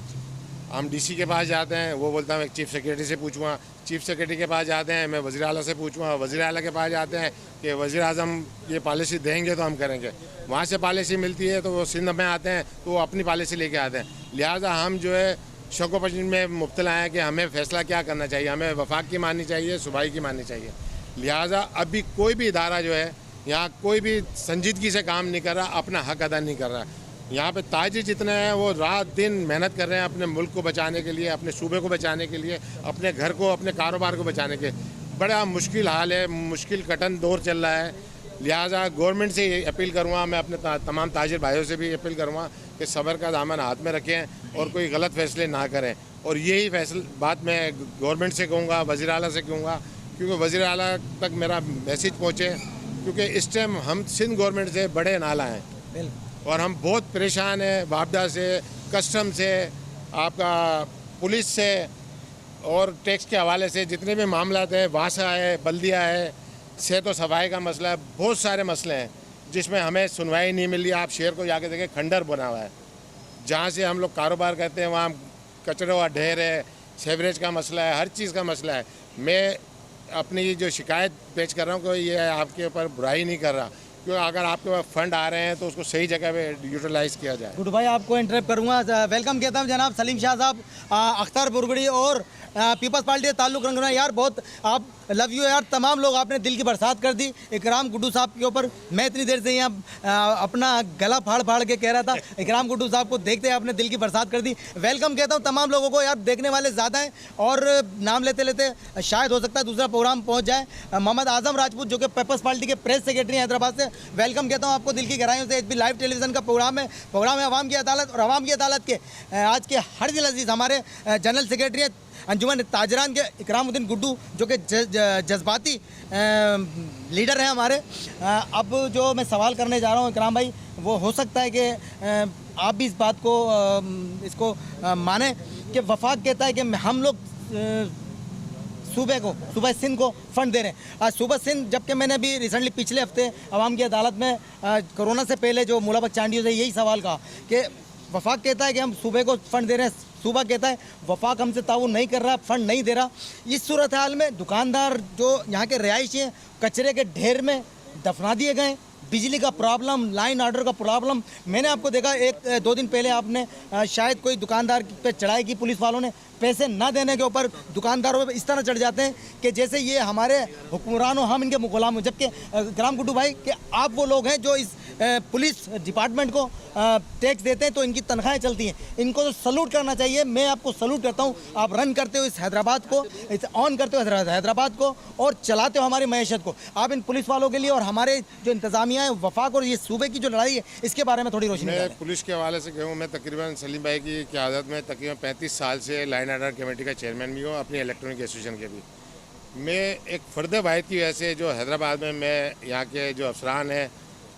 हम DC के पास जाते हैं, वो बोलता है मैं चीफ़ सेक्रेटरी से पूछूँगा, चीफ़ सेक्रेटरी के पास जाते हैं मैं वज़ीर आला से पूछूँगा, वज़ीर आला के पास जाते हैं कि वज़ीर आज़म ये पॉलिसी देंगे तो हम करेंगे। वहाँ से पॉलिसी मिलती है तो वो सिंध में आते हैं तो वो अपनी पॉलिसी लेके आते हैं। लिहाजा हम जो है शक व पश्चिम में मुब्तला हैं कि हमें फ़ैसला क्या करना चाहिए, हमें वफाक की माननी चाहिए, सूबाई की माननी चाहिए। लिहाजा अभी कोई भी इदारा जो है यहाँ कोई भी संजीदगी से काम नहीं कर रहा, अपना हक अदा नहीं कर रहा। यहाँ पे ताजिर जितने हैं वो रात दिन मेहनत कर रहे हैं अपने मुल्क को बचाने के लिए, अपने सूबे को बचाने के लिए, अपने घर को, अपने कारोबार को बचाने के। बड़ा मुश्किल हाल है, मुश्किल कटन दौर चल रहा है। लिहाजा गवर्नमेंट से अपील करूँगा, मैं अपने तमाम ताजिर भाइयों से भी अपील करूँगा कि सब्र का दामन हाथ में रखें और कोई गलत फैसले ना करें। और यही बात मैं गवर्नमेंट से कहूँगा, वज़ीर आला से कहूँगा, क्योंकि वज़ीर आला तक मेरा मैसेज पहुँचे क्योंकि इस टाइम हम सिंध गवर्नमेंट से बड़े नाला हैं बिल्कुल और हम बहुत परेशान हैं, वापडा से, कस्टम से, आपका पुलिस से और टैक्स के हवाले से जितने भी मामला हैं, वासा है, बल्दिया है, सेहत और सफाई का मसला है, बहुत सारे मसले हैं जिसमें हमें सुनवाई नहीं मिल रही। आप शहर को जाके देखें, खंडर बना हुआ है, जहाँ से हम लोग कारोबार करते हैं वहाँ कचरों का ढेर है, सेवरेज का मसला है, हर चीज़ का मसला है। मैं अपनी जो शिकायत पेश कर रहा हूँ कि ये आपके ऊपर बुराई नहीं कर रहा, क्योंकि अगर आपके पास फंड आ रहे हैं तो उसको सही जगह पे यूटिलाइज़ किया जाए। गुड भाई, आपको इंटरप्ट करूंगा। वेलकम कहता हूं जनाब सलीम शाह साहब, अख्तर बुरगड़ी और पीपल्स पार्टी से ताल्लुक़ रखना। यार बहुत आप लव यू यार, तमाम लोग आपने दिल की बरसात कर दी इकराम गुड्डू साहब के ऊपर। मैं इतनी देर से यहाँ अपना गला फाड़ फाड़ के कह रहा था, इकराम गुड्डू साहब को देखते आपने दिल की बरसात कर दी। वेलकम कहता हूँ तमाम लोगों को। यार देखने वाले ज़्यादा हैं और नाम लेते लेते शायद हो सकता है दूसरा प्रोग्राम पहुँच जाए। मोहम्मद आजम राजपूत जो कि पीपल्स पार्टी के प्रेस सेक्रेटरी हैदराबाद से, वेलकम कहता हूँ आपको दिल की गहराइयों से। एचपी लाइव टेलीविज़न का प्रोग्राम है अवाम की अदालत, और अवाम की अदालत के आज के हरदिल अजीज़ हमारे जनरल सेक्रेटरी हैं अंजुमन ताजरान के इकरामुद्दीन गुड्डू, जो कि जज्बाती लीडर हैं हमारे। अब जो मैं सवाल करने जा रहा हूँ इकराम भाई, वो हो सकता है कि आप भी इस बात को इसको माने कि वफाक कहता है कि हम लोग सूबे सिंध को फंड दे रहे हैं। आज सूबा सिंध, जबकि मैंने अभी रिसेंटली पिछले हफ्ते अवाम की अदालत में कोरोना से पहले जो मुलाबक चांडियों से यही सवाल कहा कि वफाक कहता है कि हम सूबे को फंड दे रहे हैं, सूबा कहता है वफाक हमसे ताउन नहीं कर रहा, फंड नहीं दे रहा। इस सूरत हाल में दुकानदार जो यहाँ के रिहायशी हैं कचरे के ढेर में दफना दिए गए, बिजली का प्रॉब्लम, लाइन ऑर्डर का प्रॉब्लम। मैंने आपको देखा 1-2 दिन पहले आपने शायद कोई दुकानदार पे चढ़ाई की पुलिस वालों ने, पैसे न देने के ऊपर दुकानदारों पे इस तरह चढ़ जाते हैं कि जैसे ये हमारे हुक्मरान हो, हम इनके गुलाम हो। जबकि इकराम गुड्डू भाई कि आप वो लोग हैं जो इस पुलिस डिपार्टमेंट को टैक्स देते हैं तो इनकी तनख्वाहें चलती हैं, इनको तो सलूट करना चाहिए। मैं आपको सलूट करता हूँ, आप रन करते हो इस हैदराबाद को, इस ऑन करते हो हैदराबाद को और चलाते हो हमारी मैशत को। आप इन पुलिस वालों के लिए और हमारे जो इंतजामिया है, वफाक और ये सूबे की जो लड़ाई है, इसके बारे में थोड़ी रोशनी मैं पुलिस के हवाले से कहूँ, मैं तकरीबन सलीम भाई की क़यादत में तकरीबन 35 साल से लाइन ऑर्डर कमेटी का चेयरमैन भी हूँ, अपनी इलेक्ट्रॉनिक एसोसिएशन के भी। मैं एक फ़र्द वाहिद की वजह से जो हैदराबाद में मैं यहाँ के जो अफसरान हैं,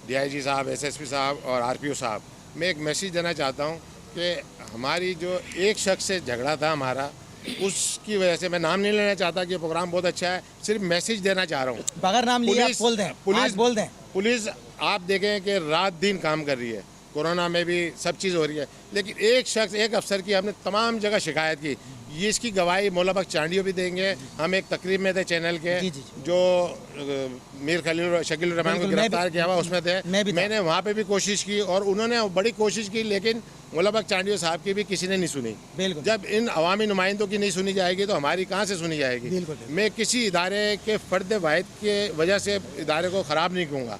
DIG साहब, SSP साहब और RPO साहब, मैं एक मैसेज देना चाहता हूँ कि हमारी जो एक शख्स से झगड़ा था हमारा, उसकी वजह से, मैं नाम नहीं लेना चाहता कि प्रोग्राम बहुत अच्छा है, सिर्फ मैसेज देना चाह रहा हूँ। बगैर नाम लिए आप बोल दें, बोल दें। पुलिस आप देखें कि रात दिन काम कर रही है, कोरोना में भी सब चीज़ हो रही है, लेकिन एक शख्स, एक अफसर की हमने तमाम जगह शिकायत की। ये इसकी गवाही मौलाबक चांडियों भी देंगे। हम एक तकरीब में थे चैनल के, जो मीर खलील शकील रहमान को गिरफ्तार किया हुआ, उसमें थे। मैंने वहाँ पे भी कोशिश की और उन्होंने बड़ी कोशिश की, लेकिन मौलाबक चांडियों साहब की भी किसी ने नहीं सुनी। जब इन अवामी नुमाइंदों की नहीं सुनी जाएगी तो हमारी कहाँ से सुनी जाएगी। मैं किसी इदारे के फ़र्द वाहिद के वजह से इदारे को ख़राब नहीं कहूँगा।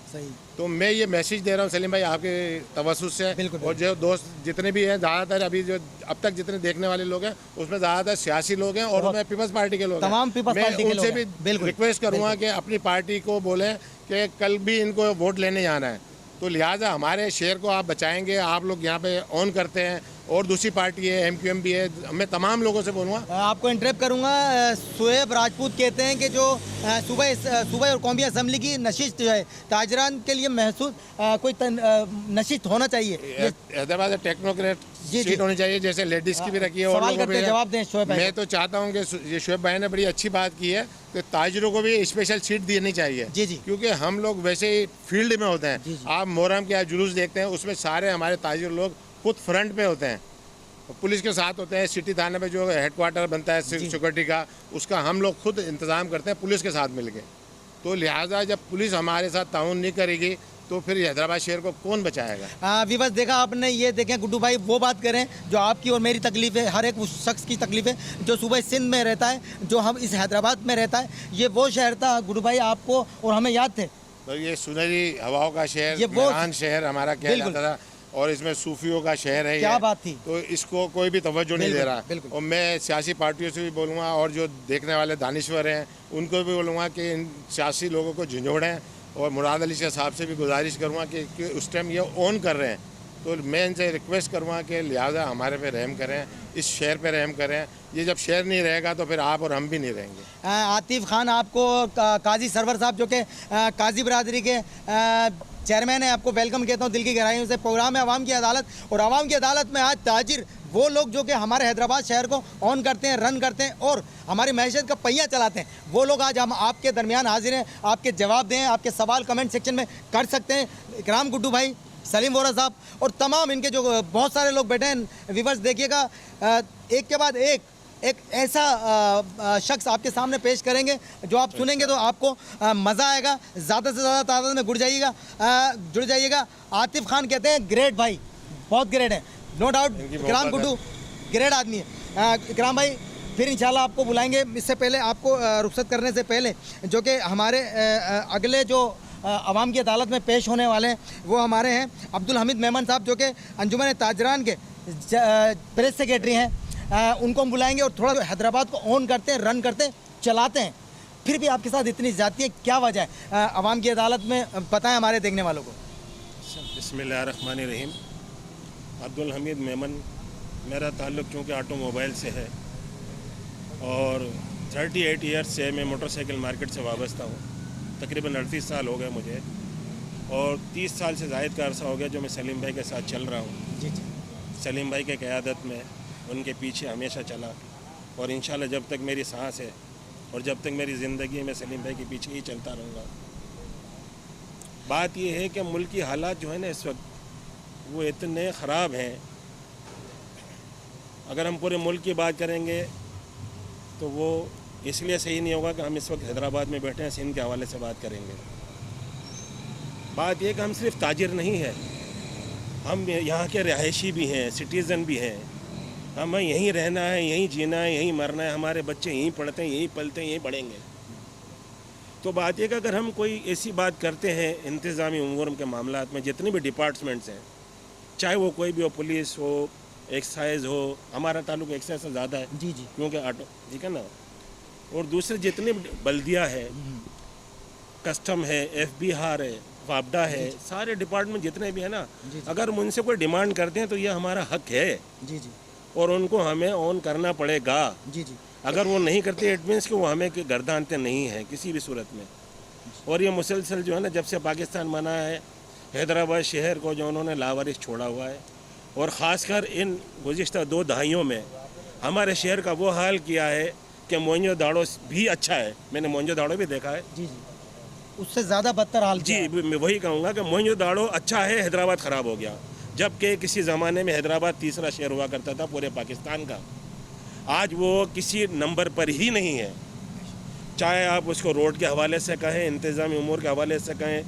तो मैं ये मैसेज दे रहा हूँ सलीम भाई आपके तवस्सुस से, और जो दोस्त जितने भी हैं, ज़्यादातर अभी जो अब तक जितने देखने वाले लोग हैं उसमें ज़्यादातर सियासी लोग हैं और उसमें पीपल्स पार्टी के लोग हैं। मैं उनसे भी रिक्वेस्ट करूँगा कि अपनी पार्टी को बोलें कि कल भी इनको वोट लेने जाना है, तो लिहाजा हमारे शहर को आप बचाएंगे। आप लोग यहाँ पे ऑन करते हैं और दूसरी पार्टी है, MQM भी है। मैं तमाम लोगों से बोलूँगा, आपको इंटरप्ट करूँगा। शुएब राजपूत कहते हैं कि जो सूबा और कौमी असम्बली की नशिस्त जो है ताजरान के लिए महसूस कोई नशिस्त होना चाहिए। हैदराबाद टेक्नोक्रेट सीट होनी चाहिए, जैसे लेडीज़ की भी रखी है। और जवाब दें शोएब भाई। मैं तो चाहता हूँ कि ये शोएब भाई ने बड़ी अच्छी बात की है कि ताजरों को भी स्पेशल सीट देनी चाहिए। क्योंकि हम लोग वैसे ही फील्ड में होते हैं। आप मोहर्रम के जुलूस देखते हैं, उसमें सारे हमारे ताजिर लोग खुद फ्रंट पे होते हैं, पुलिस के साथ होते हैं। सिटी थाने पे जो हेडक्वार्टर बनता है सिक्योरिटी का, उसका हम लोग खुद इंतज़ाम करते हैं पुलिस के साथ मिलके। तो लिहाजा जब पुलिस हमारे साथ ताउन नहीं करेगी तो फिर हैदराबाद शहर को कौन बचाएगा। विवश देखा आपने, ये देखें गुड्डू भाई, वो बात करें जो आपकी और मेरी तकलीफ है, हर एक उस शख्स की तकलीफ है जो सुबह सिंध में रहता है, जो हम इस हैदराबाद में रहता है। ये वो शहर था गुड्डू भाई, आपको और हमें याद थे। तो ये सुनहरी हवाओं का शहर, ये महान शहर हमारा कहा जाता था, और इसमें सूफियों का शहर है। क्या बात थी। तो इसको कोई भी तवज्जो नहीं दे रहा। और मैं सियासी पार्टियों से भी बोलूँगा और जो देखने वाले दानिश्वर हैं उनको भी बोलूँगा कि इन सियासी लोगों को झंझोड़ें। और मुराद अली शाह साहब से भी गुजारिश करूँगा कि उस टाइम ये ऑन कर रहे हैं तो मैं इनसे रिक्वेस्ट करूँगा कि लिहाजा हमारे पे रहम करें, इस शहर पे रहम करें। ये जब शहर नहीं रहेगा तो फिर आप और हम भी नहीं रहेंगे। आतिफ खान आपको काजी सरवर साहब जो कि काजी बरादरी के चेयरमैन है, आपको वेलकम कहता हूँ दिल की गहराइयों से। प्रोग्राम है आवाम की अदालत, और आवाम की अदालत में आज ताजिर वो लोग जो कि हमारे हैदराबाद शहर को ऑन करते हैं, रन करते हैं और हमारी मैशत का पहिया चलाते हैं, वो लोग आज हम आपके दरमियान हाजिर हैं। आपके जवाब दें, आपके सवाल कमेंट सेक्शन में कर सकते हैं। इकराम गुड्डू भाई, सलीम वोरा साहब और तमाम इनके जो बहुत सारे लोग बैठे हैं व्यूवर्स, देखिएगा एक के बाद एक ऐसा शख्स आपके सामने पेश करेंगे जो आप सुनेंगे तो आपको मज़ा आएगा। ज़्यादा से ज़्यादा तादाद में जुड़ जाइएगा। आतिफ खान कहते हैं ग्रेट भाई, बहुत ग्रेट है, नो डाउट। इकराम गुड्डू ग्रेट आदमी है। इकराम भाई फिर इंशाल्लाह आपको बुलाएंगे। इससे पहले आपको रुखसत करने से पहले जो कि हमारे अगले जो अवाम की अदालत में पेश होने वाले हैं वो हमारे हैं अब्दुल हमीद मेमन साहब, जो कि अंजुमन ताजरान के प्रेस सेक्रेटरी हैं। उनको हम बुलाएंगे और थोड़ा हैदराबाद को ऑन करते हैं, रन करते हैं, चलाते हैं। फिर भी आपके साथ इतनी ज़्यादती है, क्या वजह है? अवाम की अदालत में बताएं हमारे देखने वालों को। बिस्मिल्लाहिर्रहमानिर्रहीम। अब्दुल हमीद मेमन, मेरा ताल्लुक़ चूँकि ऑटोमोबाइल से है और 38 ईयर्स से मैं मोटरसाइकिल मार्केट से वाबस्ता हूँ। तकरीबन 38 साल हो गए मुझे और 30 साल से ज़ायद का अरसा हो गया जो मैं सलीम भाई के साथ चल रहा हूँ। जी जी। सलीम भाई के क़यादत में उनके पीछे हमेशा चला और इंशाल्लाह जब तक मेरी सांस है और जब तक मेरी ज़िंदगी में सलीम भाई के पीछे ही चलता रहूँगा। बात यह है कि मुल्क की हालात जो है ना इस वक्त वो इतने ख़राब हैं, अगर हम पूरे मुल्क की बात करेंगे तो वो इसलिए सही नहीं होगा कि हम इस वक्त हैदराबाद में बैठे हैं, सिंध के हवाले से बात करेंगे। बात यह कि हम सिर्फ ताजिर नहीं हैं, हम यहाँ के रहायशी भी हैं, सिटीज़न भी हैं। हमें यहीं रहना है, यहीं जीना है, यहीं मरना है, हमारे बच्चे यहीं पढ़ते हैं, यहीं पलते हैं, यहीं बढ़ेंगे। तो बात यह कि अगर हम कोई ऐसी बात करते हैं इंतज़ामी उमूर के मामलात में, जितने भी डिपार्टमेंट्स हैं, चाहे वो कोई भी हो, पुलिस हो, एक्साइज हो, हमारा ताल्लुक एक्साइज से ज़्यादा है जी जी, क्योंकि ऑटो, ठीक है ना, और दूसरे जितने बल्दिया है, कस्टम है, FBR है, वापडा है, सारे डिपार्टमेंट जितने भी है ना, अगर हम उनसे कोई डिमांड करते हैं तो ये हमारा हक है जी जी, और उनको हमें ऑन करना पड़ेगा। जी जी। अगर वो नहीं करते इट मीन्स कि वो हमें गर्दानते नहीं है किसी भी सूरत में। और ये मुसलसल जो है ना, जब से पाकिस्तान बना है, हैदराबाद शहर को जो उन्होंने लावारिस छोड़ा हुआ है और ख़ासकर इन गुज़िश्ता 2 दहाइयों में हमारे शहर का वो हाल किया है कि मोहनजोदाड़ो भी अच्छा है, मैंने मोहनजोदाड़ो भी देखा है जी जी, उससे ज़्यादा बदतर हाल जी। मैं वही कहूँगा कि मोहनजोदाड़ो अच्छा है, हैदराबाद ख़राब हो गया। जबकि किसी ज़माने में हैदराबाद तीसरा शहर हुआ करता था पूरे पाकिस्तान का, आज वो किसी नंबर पर ही नहीं है। चाहे आप उसको रोड के हवाले से कहें, इंतज़ामी उमूर के हवाले से कहें,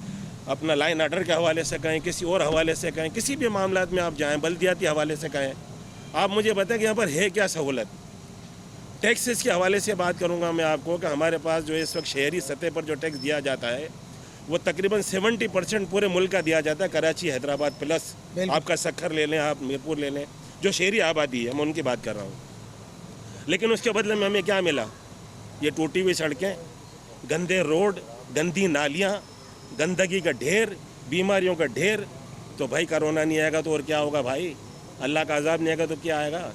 अपना लाइन आर्डर के हवाले से कहें, किसी और हवाले से कहें, किसी भी मामलात में आप जाएँ, बल्दियाती हवाले से कहें। आप मुझे बताएं कि यहाँ पर है क्या सहूलत। टैक्सेस के हवाले से बात करूँगा मैं आपको कि हमारे पास जो इस वक्त शहरी सतह पर जो टैक्स दिया जाता है वो तकरीबन 70% पूरे मुल्क का दिया जाता है। कराची, हैदराबाद प्लस आपका सखर ले लें, आप मीरपुर ले लें, जो शहरी आबादी है, मैं उनकी बात कर रहा हूँ। लेकिन उसके बदले में हमें क्या मिला? ये टूटी हुई सड़कें, गंदे रोड, गंदी नालियाँ, गंदगी का ढेर, बीमारियों का ढेर। तो भाई कोरोना नहीं आएगा तो और क्या होगा भाई? अल्लाह का अजाब नहीं आएगा तो क्या आएगा?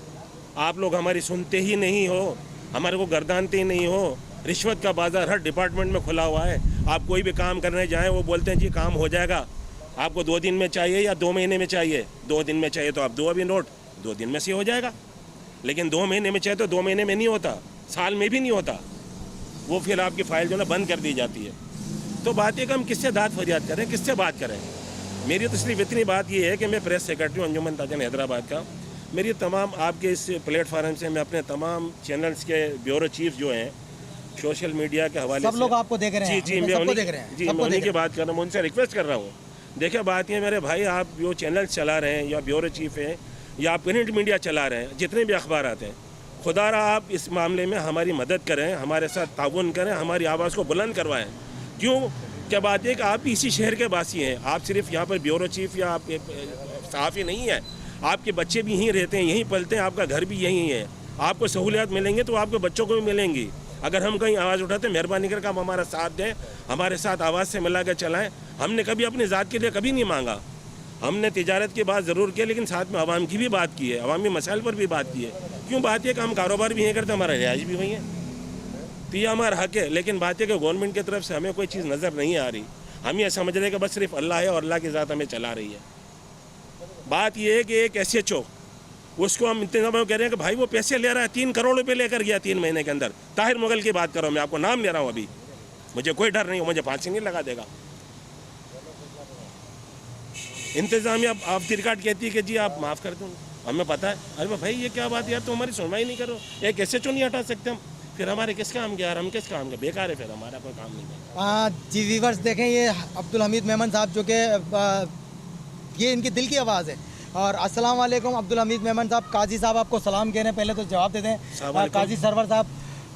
आप लोग हमारी सुनते ही नहीं हो, हमारे को गर्दानते ही नहीं हो। रिश्वत का बाज़ार हर डिपार्टमेंट में खुला हुआ है। आप कोई भी काम करने जाएं, वो बोलते हैं जी काम हो जाएगा, आपको 2 दिन में चाहिए या 2 महीने में चाहिए। 2 दिन में चाहिए तो आप दो अभी नोट, 2 दिन में से हो जाएगा। लेकिन 2 महीने में चाहिए तो 2 महीने में नहीं होता, साल में भी नहीं होता। वो फिर आपकी फ़ाइल जो है बंद कर दी जाती है। तो बात है कि हम किससे दाद फरियाद करें, किससे बात करें? मेरी तो सिर्फ इतनी बात ये है कि मैं प्रेस सेक्रेटरी हूँ अंजुमन ताजरान हैदराबाद का। मेरी तमाम आपके इस प्लेटफार्म से मैं अपने तमाम चैनल्स के ब्यूरो चीफ जो हैं, सोशल मीडिया के हवाले सब लोग आपको देख रहे हैं। जी, मैं उन्हीं की बात कर रहा हूँ, उनसे रिक्वेस्ट कर रहा हूँ। देखिए बात ये मेरे भाई, आप जो चैनल चला रहे हैं या ब्यूरो चीफ हैं या आप प्रिंट मीडिया चला रहे हैं, जितने भी अखबार आते हैं, खुदारा आप इस मामले में हमारी मदद करें, हमारे साथ ताउन करें, हमारी आवाज़ को बुलंद करवाएं। क्यों? क्या बात है कि आप इसी शहर के वासी हैं, आप सिर्फ यहाँ पर ब्यूरो चीफ या आप सहाफ़ी नहीं है, आपके बच्चे भी यहीं रहते हैं, यहीं पलते हैं, आपका घर भी यहीं है। आपको सहूलियत मिलेंगे तो आपके बच्चों को भी मिलेंगी। अगर हम कहीं आवाज़ उठाते, मेहरबानी करके आप हमारा साथ दें, हमारे साथ आवाज़ से मिला कर चलाएँ। हमने कभी अपनी ज़ात के लिए कभी नहीं मांगा, हमने तिजारत की बात ज़रूर की, लेकिन साथ में आवाम की भी बात की है, अवामी मसाइल पर भी बात की है। क्यों बात है कि हम कारोबार भी यहीं करते, हमारा रिहाइश भी वहीं है, तो ये हमारा हक है। लेकिन बात है कि गवर्नमेंट की तरफ से हमें कोई चीज़ नज़र नहीं आ रही। हम ये समझ रहे हैं कि बस सिर्फ अल्लाह है और अल्लाह की ज़ात हमें चला रही है। बात ये है कि एक SHO उसको हम इतने समय कह रहे हैं कि भाई वो पैसे ले रहा है, 3 करोड़ रुपये लेकर गया 3 महीने के अंदर। ताहिर मुगल की बात करो, मैं आपको नाम ले रहा हूँ अभी, मुझे कोई डर नहीं, मुझे फांसी नहीं लगा देगा। इंतजामिया ऑफ द रिकॉर्ड कहती है कि जी आप माफ़ कर दो, हमें पता है। अरे भाई ये क्या बात है यार, तो हमारी सुनवाई नहीं करो, एक SHO नहीं हटा सकते हम, फिर हमारे किस काम के यार, हम किस काम के, बेकार है, फिर हमारा कोई काम नहीं है। जी वीवर्स देखें, ये अब्दुल हमीद मेमन साहब जो कि ये इनकी दिल की आवाज़ है। और अस्सलाम वालेकुम अब्दुल हमीद मेमन साहब, काजी साहब आपको सलाम कह रहे हैं, पहले तो जवाब दे दें। काजी सरवर साहब,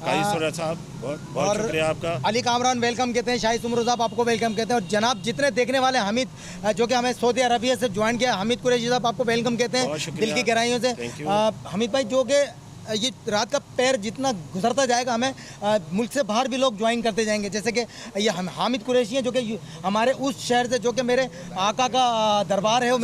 बहुत बहुत शुक्रिया आपका। अली कामरान वेलकम कहते हैं, शाही सुमरू साहब आपको वेलकम कहते हैं, और जनाब जितने देखने वाले हमीद जो कि हमें सऊदी अरबिया से ज्वाइन किया, हमीद कुरैशी साहब आपको वेलकम कहते हैं दिल की गहराइयों से। हमीद भाई जो कि ये रात का पैर जितना गुजरता जाएगा हमें मुल्क से बाहर भी लोग ज्वाइन करते जाएंगे, जैसे कि ये हम हामिद कुरैशी हैं जो कि हमारे उस शहर से, जो कि मेरे आका का दरबार है, वो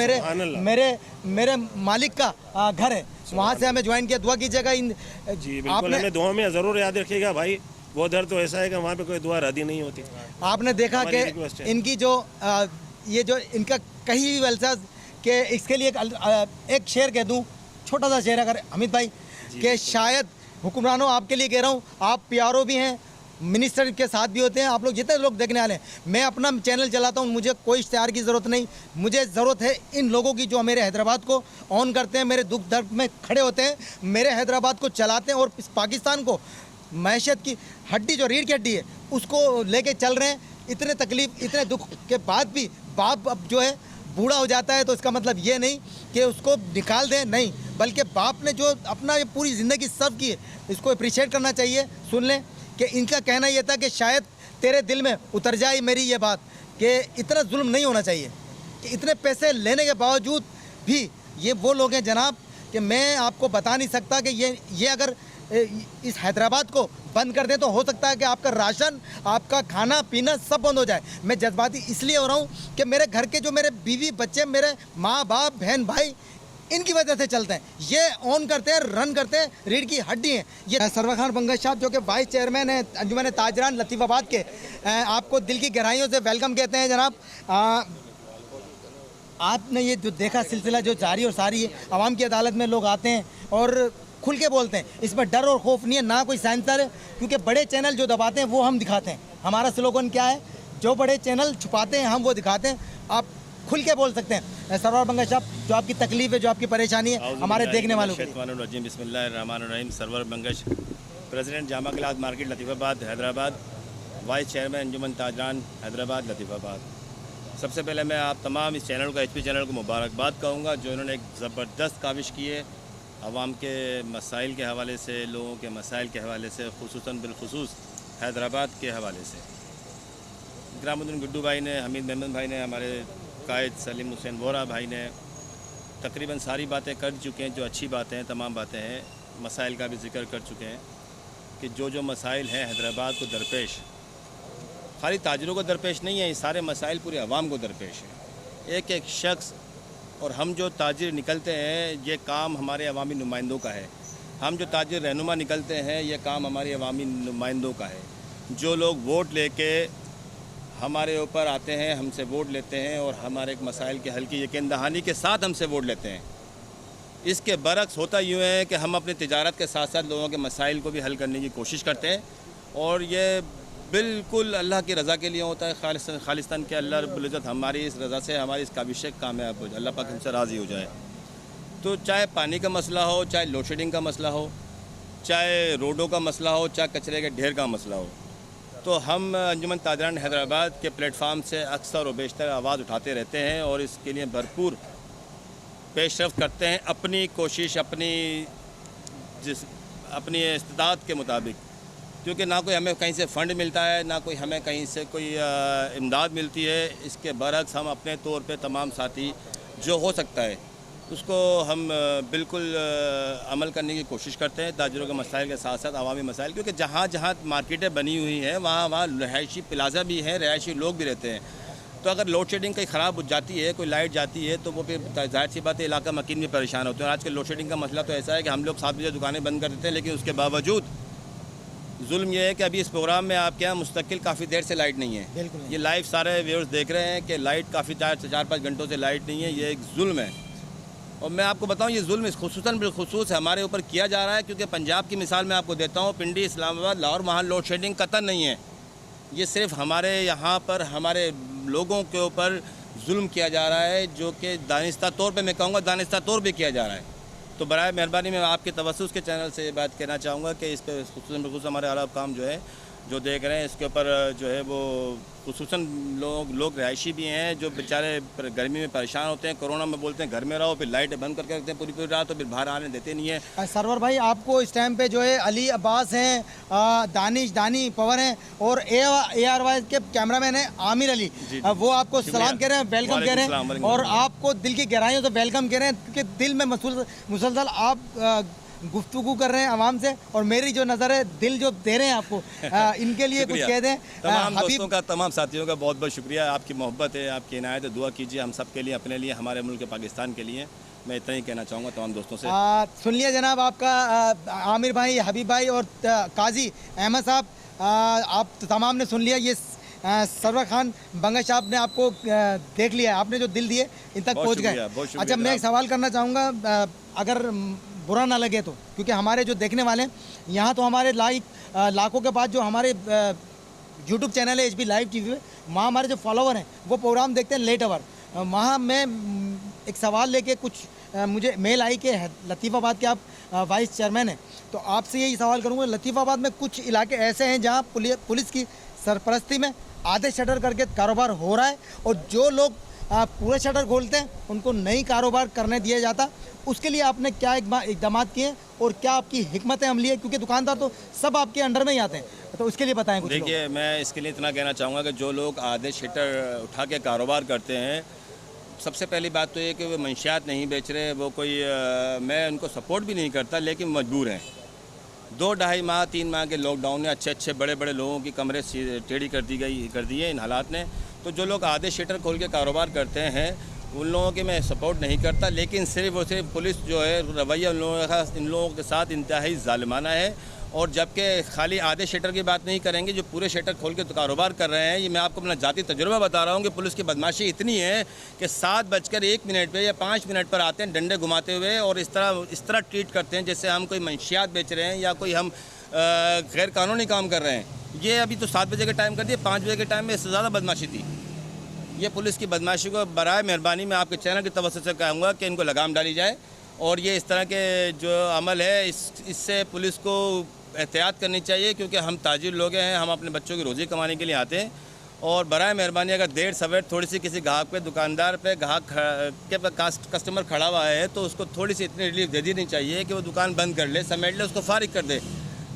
मेरे मालिक का घर है, वहाँ से हमें ज्वाइन किया। दुआ कीजिएगा इन जी बिल्कुल, हमें दुआ में ज़रूर याद रखिएगा भाई। वो दर तो ऐसा है कि वहाँ पे कोई दुआ रद्दी नहीं होती। आपने देखा कि इनकी जो ये जो इनका कहीं भी वलसाज के, इसके लिए एक शेर कह दूँ, छोटा सा शेर अगर हमीद भाई, कि शायद हुक्मरानों आपके लिए कह रहा हूँ, आप प्यारों भी हैं, मिनिस्टर के साथ भी होते हैं, आप लोग जितने लोग देखने वाले हैं। मैं अपना चैनल चलाता हूँ, मुझे कोई इश्तिहार की ज़रूरत नहीं, मुझे ज़रूरत है इन लोगों की जो मेरे हैदराबाद को ऑन करते हैं, मेरे दुख दर्द में खड़े होते हैं, मेरे हैदराबाद को चलाते हैं और इस पाकिस्तान को मैशत की हड्डी, जो रीढ़ की हड्डी है, उसको लेके चल रहे हैं। इतने तकलीफ, इतने दुख के बाद भी बाप अब जो है बूढ़ा हो जाता है, तो इसका मतलब ये नहीं कि उसको निकाल दें, नहीं, बल्कि बाप ने जो अपना ये पूरी ज़िंदगी सर्व की है, इसको अप्रिशिएट करना चाहिए। सुन लें कि इनका कहना ये था कि शायद तेरे दिल में उतर जाए मेरी ये बात, कि इतना जुल्म नहीं होना चाहिए, कि इतने पैसे लेने के बावजूद भी ये वो लोग हैं जनाब, कि मैं आपको बता नहीं सकता कि ये अगर इस हैदराबाद को बंद कर दें तो हो सकता है कि आपका राशन, आपका खाना पीना सब बंद हो जाए। मैं जज्बाती इसलिए हो रहा हूँ कि मेरे घर के जो मेरे बीवी बच्चे, मेरे माँ बाप बहन भाई, इनकी वजह से चलते हैं, ये ऑन करते हैं, रन करते हैं, रीढ़ की हड्डी हैं। ये सरवर खान बंगश साहब जो कि वाइस चेयरमैन है अंजुमन ताजरान लतीफ़ाबाद के, आपको दिल की गहराइयों से वेलकम कहते हैं जनाब। आपने ये जो देखा सिलसिला जो जारी और सारी है, आवाम की अदालत में लोग आते हैं और खुल के बोलते हैं, इसमें डर और खौफ नहीं है, ना कोई सेंसर है, क्योंकि बड़े चैनल जो दबाते हैं वो हम दिखाते हैं। हमारा स्लोगन क्या है, जो बड़े चैनल छुपाते हैं हम वो दिखाते हैं। आप खुल के बोल सकते हैं। सरवर बंगश साहब, जो आपकी तकलीफ है, जो आपकी परेशानी है हमारे देखने वालों के लिए। बिस्मिल्लाहिर्रहमानिर्रहीम। Sarwar Bangash, president Jama class market Latifabad Hyderabad, vice chairman Anjuman Tajran Hyderabad Latifabad. सबसे पहले मैं आप तमाम इस चैनल को, HP चैनल को मुबारकबाद कहूँगा, जो इन्होंने एक ज़बरदस्त काविश की है आवाम के मसाइल के हवाले से, लोगों के मसाइल के हवाले से, खुसूसन बिलखुसूस हैदराबाद के हवाले से। ग्रामुद्दीन गुड्डू भाई ने, हमीद मेमन भाई ने, हमारे कायद सलीम हुसैन वोरा भाई ने तकरीबन सारी बातें कर चुके हैं, जो अच्छी बातें हैं, तमाम बातें हैं। मसाइल का भी जिक्र कर चुके हैं कि जो मसाइल हैं हैदराबाद को दरपेश, खाली ताजरों को दरपेश नहीं है, ये सारे मसाइल पूरे अवाम को दरपेश है। एक एक शख्स और हम जो ताजिर निकलते हैं, ये काम हमारे अवामी नुमाइंदों का है। हम जो ताजिर रहनुमा निकलते हैं, ये काम हमारे अवामी नुमाइंदों का है। जो लोग वोट लेके हमारे ऊपर आते हैं, हमसे वोट लेते हैं और हमारे एक मसाइल के हल की यकीन दहानी के साथ हमसे वोट लेते हैं। इसके बरक्स होता यूँ है कि हम अपनी तिजारत के साथ साथ लोगों के मसाइल को भी हल करने की कोशिश करते हैं, और ये बिल्कुल अल्लाह की रज़ा के लिए होता है। खालिस्तान के अल्लाह रब्बुल इज़्ज़त हमारी इस रज़ा से, हमारी इस काबिश कामयाब हो जाए, अल्लाह पाक हमसे राज़ी हो जाए। तो चाहे पानी का मसला हो, चाहे लोड शेडिंग का मसला हो, चाहे रोडों का मसला हो, चाहे कचरे के ढेर का मसला हो, तो हम अंजुमन ताजरान हैदराबाद के प्लेटफार्म से अक्सर और बेशतर आवाज़ उठाते रहते हैं और इसके लिए भरपूर पेशरफ़ करते हैं अपनी कोशिश, अपनी इस्तिताअत के मुताबिक। क्योंकि ना कोई हमें कहीं से फ़ंड मिलता है, ना कोई हमें कहीं से कोई इमदाद मिलती है। इसके बरक्स हम अपने तौर पे तमाम साथी जो हो सकता है उसको हम बिल्कुल अमल करने की कोशिश करते हैं, ताजिरों के मसाइल के साथ साथ अवामी मसाइल। क्योंकि जहाँ जहाँ मार्केटें बनी हुई हैं वहाँ वहाँ रहायशी प्लाजा भी हैं, रहायशी लोग भी रहते हैं। तो अगर लोड शेडिंग कहीं ख़राब हो जाती है, कोई लाइट जाती है, तो वो फिर जाहिर सी बात है इलाका मकीन भी परेशान होते हैं। आज के लोड शेडिंग का मसला तो ऐसा है कि हम लोग 7 बजे दुकानें बंद कर देते हैं, लेकिन उसके बावजूद जुल्म ये है कि अभी इस प्रोग्राम में आपके यहाँ मुस्तकिल काफ़ी देर से लाइट नहीं है। बिल्कुल ये लाइव सारे व्यूअर्स देख रहे हैं कि लाइट काफ़ी 4-5 घंटों से लाइट नहीं है। ये एक जुल्म है, और मैं आपको बताऊं ये जुल्म खुसूसन बिलखुसूस हमारे ऊपर किया जा रहा है, क्योंकि पंजाब की मिसाल मैं आपको देता हूं, पिंडी, इस्लामाबाद, लाहौर, वहाँ लोड शेडिंग कतई नहीं है। ये सिर्फ हमारे यहाँ पर हमारे लोगों के ऊपर जुल्म किया जा रहा है, जो कि दानिस्ता तौर पे मैं कहूँगा दानिस्ता तौर पे किया जा रहा है। तो बराए मेहरबानी मैं आपके तवस्सुस के चैनल से बात कहना चाहूँगा कि इस पर खुसूसन बिलखुसूस हमारे आला काम जो है जो देख रहे हैं, इसके ऊपर जो है वो खुसूसन लोग रहायशी भी हैं जो बेचारे गर्मी में परेशान होते हैं। कोरोना में बोलते हैं घर में रहो, फिर लाइटें बंद करके रखते हैं पूरी रात, तो फिर बाहर आने देते नहीं है। सरवर भाई, आपको इस टाइम पे जो है अली अब्बास हैं, दानी पवन हैं, और ARY के कैमरामैन हैं आमिर अली, वो आपको सलाम कह रहे हैं, वेलकम कह रहे हैं, और आपको दिल की गहराइयों से वेलकम कह रहे हैं, क्योंकि दिल में मुसलसल आप गुफ्तगू कर रहे हैं आवाम से, और मेरी जो नज़र है दिल जो दे रहे हैं आपको, इनके लिए कुछ कह दें। तमाम दोस्तों का, तमाम साथियों का बहुत बहुत शुक्रिया। आपकी मोहब्बत है, आपकी इनायत है, दुआ कीजिए हम सब के लिए, अपने लिए, हमारे मुल्क पाकिस्तान के लिए। मैं इतना ही कहना चाहूँगा तमाम दोस्तों से। सुन लिया जनाब आपका आमिर भाई, हबीब भाई और काजी अहमद साहब, आप तमाम ने सुन लिया। ये सरवर खान बंगश साहब ने आपको देख लिया है, आपने जो दिल दिए इन तक पहुँच गए। अच्छा, मैं एक सवाल करना चाहूँगा, अगर बुरा ना लगे तो, क्योंकि हमारे जो देखने वाले हैं यहाँ, तो हमारे लाखों के बाद जो हमारे YouTube चैनल है HB लाइव TV, वहाँ हमारे जो फॉलोवर हैं वो प्रोग्राम देखते हैं लेट आवर। वहाँ मैं एक सवाल लेके कुछ मुझे मेल आई कि लतीफ़ाबाद के आप वाइस चेयरमैन हैं, तो आपसे यही सवाल करूँगा, लतीफ़ाबाद में कुछ इलाके ऐसे हैं जहाँ पुलिस की सरपरस्ती में आधे शटर करके कारोबार हो रहा है, और जो लोग पूरे शटर खोलते हैं उनको नहीं कारोबार करने दिया जाता। उसके लिए आपने क्या इकदाम किए और क्या आपकी हिकमत अमली है, क्योंकि दुकानदार तो सब आपके अंडर में ही आते हैं, तो उसके लिए बताएं कुछ। देखिए, मैं इसके लिए इतना कहना चाहूँगा कि जो लोग आधे शटर उठा के कारोबार करते हैं, सबसे पहली बात तो ये कि वो मंशियात नहीं बेच रहे, वो कोई मैं उनको सपोर्ट भी नहीं करता, लेकिन मजबूर हैं। 2-2.5 माह 3 माह के लॉकडाउन में अच्छे बड़े लोगों की कमरे टेढ़ी कर दी है इन हालात ने। तो जो लोग आधे शटर खोल के कारोबार करते हैं उन लोगों के मैं सपोर्ट नहीं करता, लेकिन सिर्फ और सिर्फ पुलिस जो है रवैया इन लोगों के साथ इंतहाई ज़ालिमाना है। और जबकि खाली आधे शटर की बात नहीं करेंगे, जो पूरे शटर खोल के कारोबार कर रहे हैं, ये मैं आपको अपना जाती तजुर्बा बता रहा हूँ कि पुलिस की बदमाशी इतनी है कि 7:01 पर या 5 मिनट पर आते हैं डंडे घुमाते हुए, और इस तरह ट्रीट करते हैं जैसे हम कोई मंशियात बेच रहे हैं या कोई हम गैर कानूनी काम कर रहे हैं। ये अभी तो 7 बजे का टाइम कर दिया, 5 बजे के टाइम में इससे ज़्यादा बदमाशी थी। ये पुलिस की बदमाशी को बराए मेहरबानी मैं आपके चैनल की तवज्जो से कहूँगा कि इनको लगाम डाली जाए, और ये इस तरह के जो अमल है इससे पुलिस को एहतियात करनी चाहिए, क्योंकि हम ताजिर लोग हैं, हम अपने बच्चों की रोज़ी कमाने के लिए आते हैं। और बराए मेहरबानी अगर देर सवेर थोड़ी सी किसी ग्राहक पे, दुकानदार पे, ग्राहक के कस्टमर खड़ा हुआ है, तो उसको थोड़ी सी इतनी रिलीफ दे देनी चाहिए कि वो दुकान बंद कर ले, समेट ले, उसको फारिग कर दे,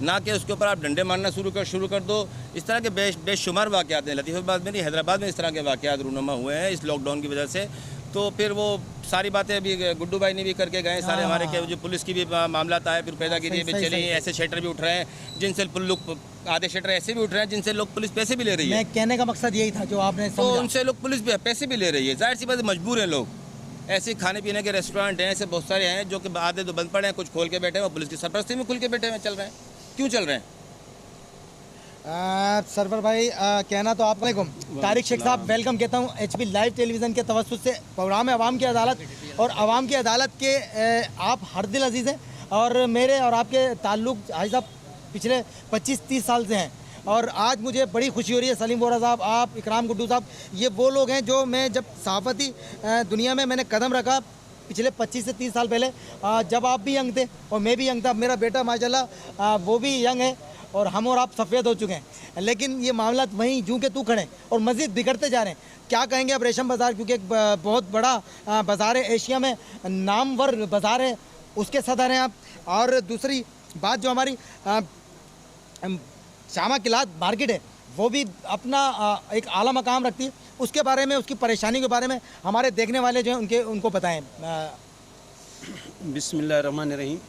ना कि उसके ऊपर आप डंडे मारना शुरू कर दो। इस तरह के बेशुमार वाक़यात हैं लतीफ़ाबाद में नहीं, हैदराबाद में इस तरह के वाक़यात रूनुमा हुए हैं इस लॉकडाउन की वजह से। तो फिर वो सारी बातें अभी गुड्डू भाई ने भी करके गए सारे हमारे के, जो पुलिस की भी मामला था, फिर पैदागिरी भी चली, ऐसे शटर भी उठ रहे हैं जिनसे लोग, आधे शटर ऐसे भी उठ रहे हैं जिनसे लोग पुलिस पैसे भी ले रही है। मैं कहने का मकसद यही था जो आपने तो उनसे लोग पुलिस भी पैसे भी ले रही है, जाहिर सी बात मजबूर हैं लोग। ऐसे खाने पीने के रेस्टोरेंट हैं, ऐसे बहुत सारे हैं जो कि आधे तो बंद पड़े हैं, कुछ खोल के बैठे हैं, वो पुलिस की सरपरस्ती में खुल के बैठे हुए चल रहे हैं। क्यों चल रहे हैं? सरवर भाई, कहना तो आपको तारिक शेख साहब वेलकम कहता हूँ HB लाइव टेलीविज़न के तवज्जुह से। प्रोग्राम है अवाम की अदालत, और अवाम की अदालत के आप हर दिल अजीज़ हैं, और मेरे और आपके ताल्लुक़ हाजी साहब पिछले 25-30 साल से हैं, और आज मुझे बड़ी खुशी हो रही है। सलीम बोरा साहब, आप, इकराम गुड्डू साहब, ये वो लोग हैं जो मैं जब सहाफ़ती दुनिया में मैंने कदम रखा पिछले 25 से 30 साल पहले, जब आप भी यंग थे और मैं भी यंग था, मेरा बेटा माशाल्लाह वो भी यंग है, और हम और आप सफ़ेद हो चुके हैं, लेकिन ये मामला वहीं जूँ के तू खड़े और मज़ीद बिगड़ते जा रहे हैं। क्या कहेंगे अब रेशम बाज़ार, क्योंकि एक बहुत बड़ा बाज़ार है, एशिया में नामवर बाज़ार है, उसके सदर हैं आप। और दूसरी बात जो हमारी शामा किलात मार्केट है, वो भी अपना एक आला मकाम रखती है, उसके बारे में, उसकी परेशानी के बारे में हमारे देखने वाले जो हैं उनको बताएं। बिस्मिल्लाहिर्रहमानिर्रहीम।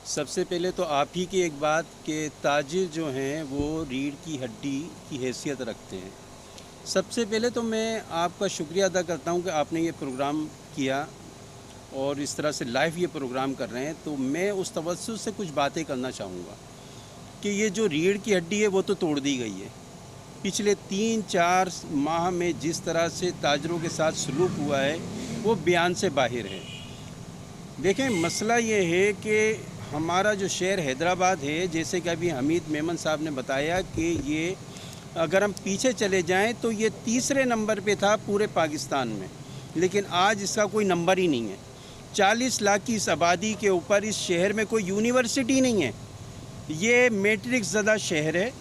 सबसे पहले तो आप ही की एक बात कि ताजिर जो हैं वो रीढ़ की हड्डी की हैसियत रखते हैं। सबसे पहले तो मैं आपका शुक्रिया अदा करता हूं कि आपने ये प्रोग्राम किया और इस तरह से लाइव ये प्रोग्राम कर रहे हैं। तो मैं उस तवज्जुह से कुछ बातें करना चाहूँगा कि ये जो रीढ़ की हड्डी है वो तो तोड़ दी गई है। पिछले 3-4 माह में जिस तरह से ताजरों के साथ सलूक हुआ है वो बयान से बाहर है। देखें, मसला ये है कि हमारा जो शहर हैदराबाद है, जैसे कि अभी हमीद मेमन साहब ने बताया कि ये अगर हम पीछे चले जाएं तो ये तीसरे नंबर पे था पूरे पाकिस्तान में, लेकिन आज इसका कोई नंबर ही नहीं है। 40 लाख की इस आबादी के ऊपर इस शहर में कोई यूनिवर्सिटी नहीं है। ये मैट्रिक ज़दा शहर है।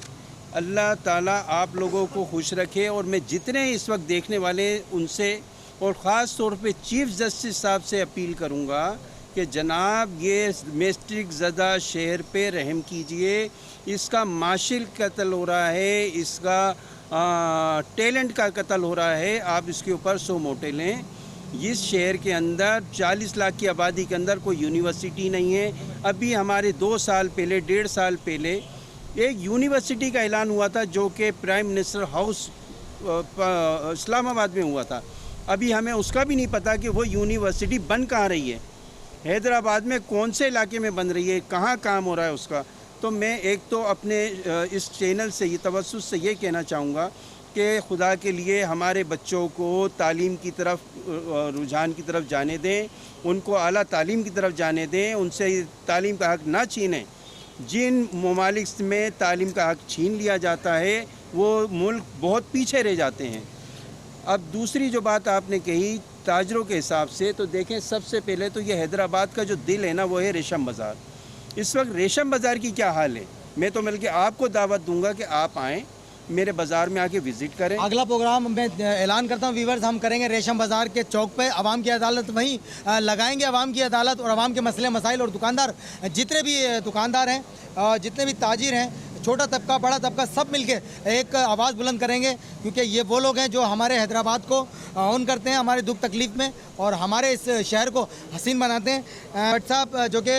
अल्लाह ताला आप लोगों को खुश रखे। और मैं जितने इस वक्त देखने वाले उनसे और ख़ास तौर पे चीफ़ जस्टिस साहब से अपील करूँगा कि जनाब ये मैट्रिक ज़दा शहर पे रहम कीजिए। इसका माशिल कत्ल हो रहा है, इसका टैलेंट का कत्ल हो रहा है। आप इसके ऊपर 100 मोटे लें। इस शहर के अंदर 40 लाख की आबादी के अंदर कोई यूनिवर्सिटी नहीं है। अभी हमारे 2 साल पहले, 1.5 साल पहले एक यूनिवर्सिटी का ऐलान हुआ था जो कि प्राइम मिनिस्टर हाउस इस्लामाबाद में हुआ था। अभी हमें उसका भी नहीं पता कि वो यूनिवर्सिटी बन कहाँ रही है, हैदराबाद में कौन से इलाके में बन रही है, कहाँ काम हो रहा है उसका। तो मैं एक तो अपने इस चैनल से ये तवज्जुह से ये कहना चाहूँगा कि खुदा के लिए हमारे बच्चों को तालीम की तरफ, रुझान की तरफ जाने दें, उनको आला तालीम की तरफ जाने दें, उनसे तालीम का हक़ ना छीनें। जिन ममालिक में तालीम का हक़ छीन लिया जाता है वो मुल्क बहुत पीछे रह जाते हैं। अब दूसरी जो बात आपने कही ताजरों के हिसाब से, तो देखें सबसे पहले तो ये हैदराबाद का जो दिल है ना वो है रेशम बाज़ार। इस वक्त रेशम बाज़ार की क्या हाल है, मैं तो मिल के आपको दावत दूंगा कि आप आएँ, मेरे बाज़ार में आके विज़िट करें। अगला प्रोग्राम मैं ऐलान करता हूँ व्यूवर्स, हम करेंगे रेशम बाज़ार के चौक पे आवाम की अदालत। वहीं लगाएंगे आवाम की अदालत और आवाम के मसले मसाइल। और दुकानदार, जितने भी दुकानदार हैं, जितने भी ताजिर हैं, छोटा तबका बड़ा तबका, सब मिलके एक आवाज़ बुलंद करेंगे, क्योंकि ये वो लोग हैं जो हमारे हैदराबाद को ऑन करते हैं हमारे दुख तकलीफ़ में और हमारे इस शहर को हसीन बनाते हैं। भट्ट साहब जो कि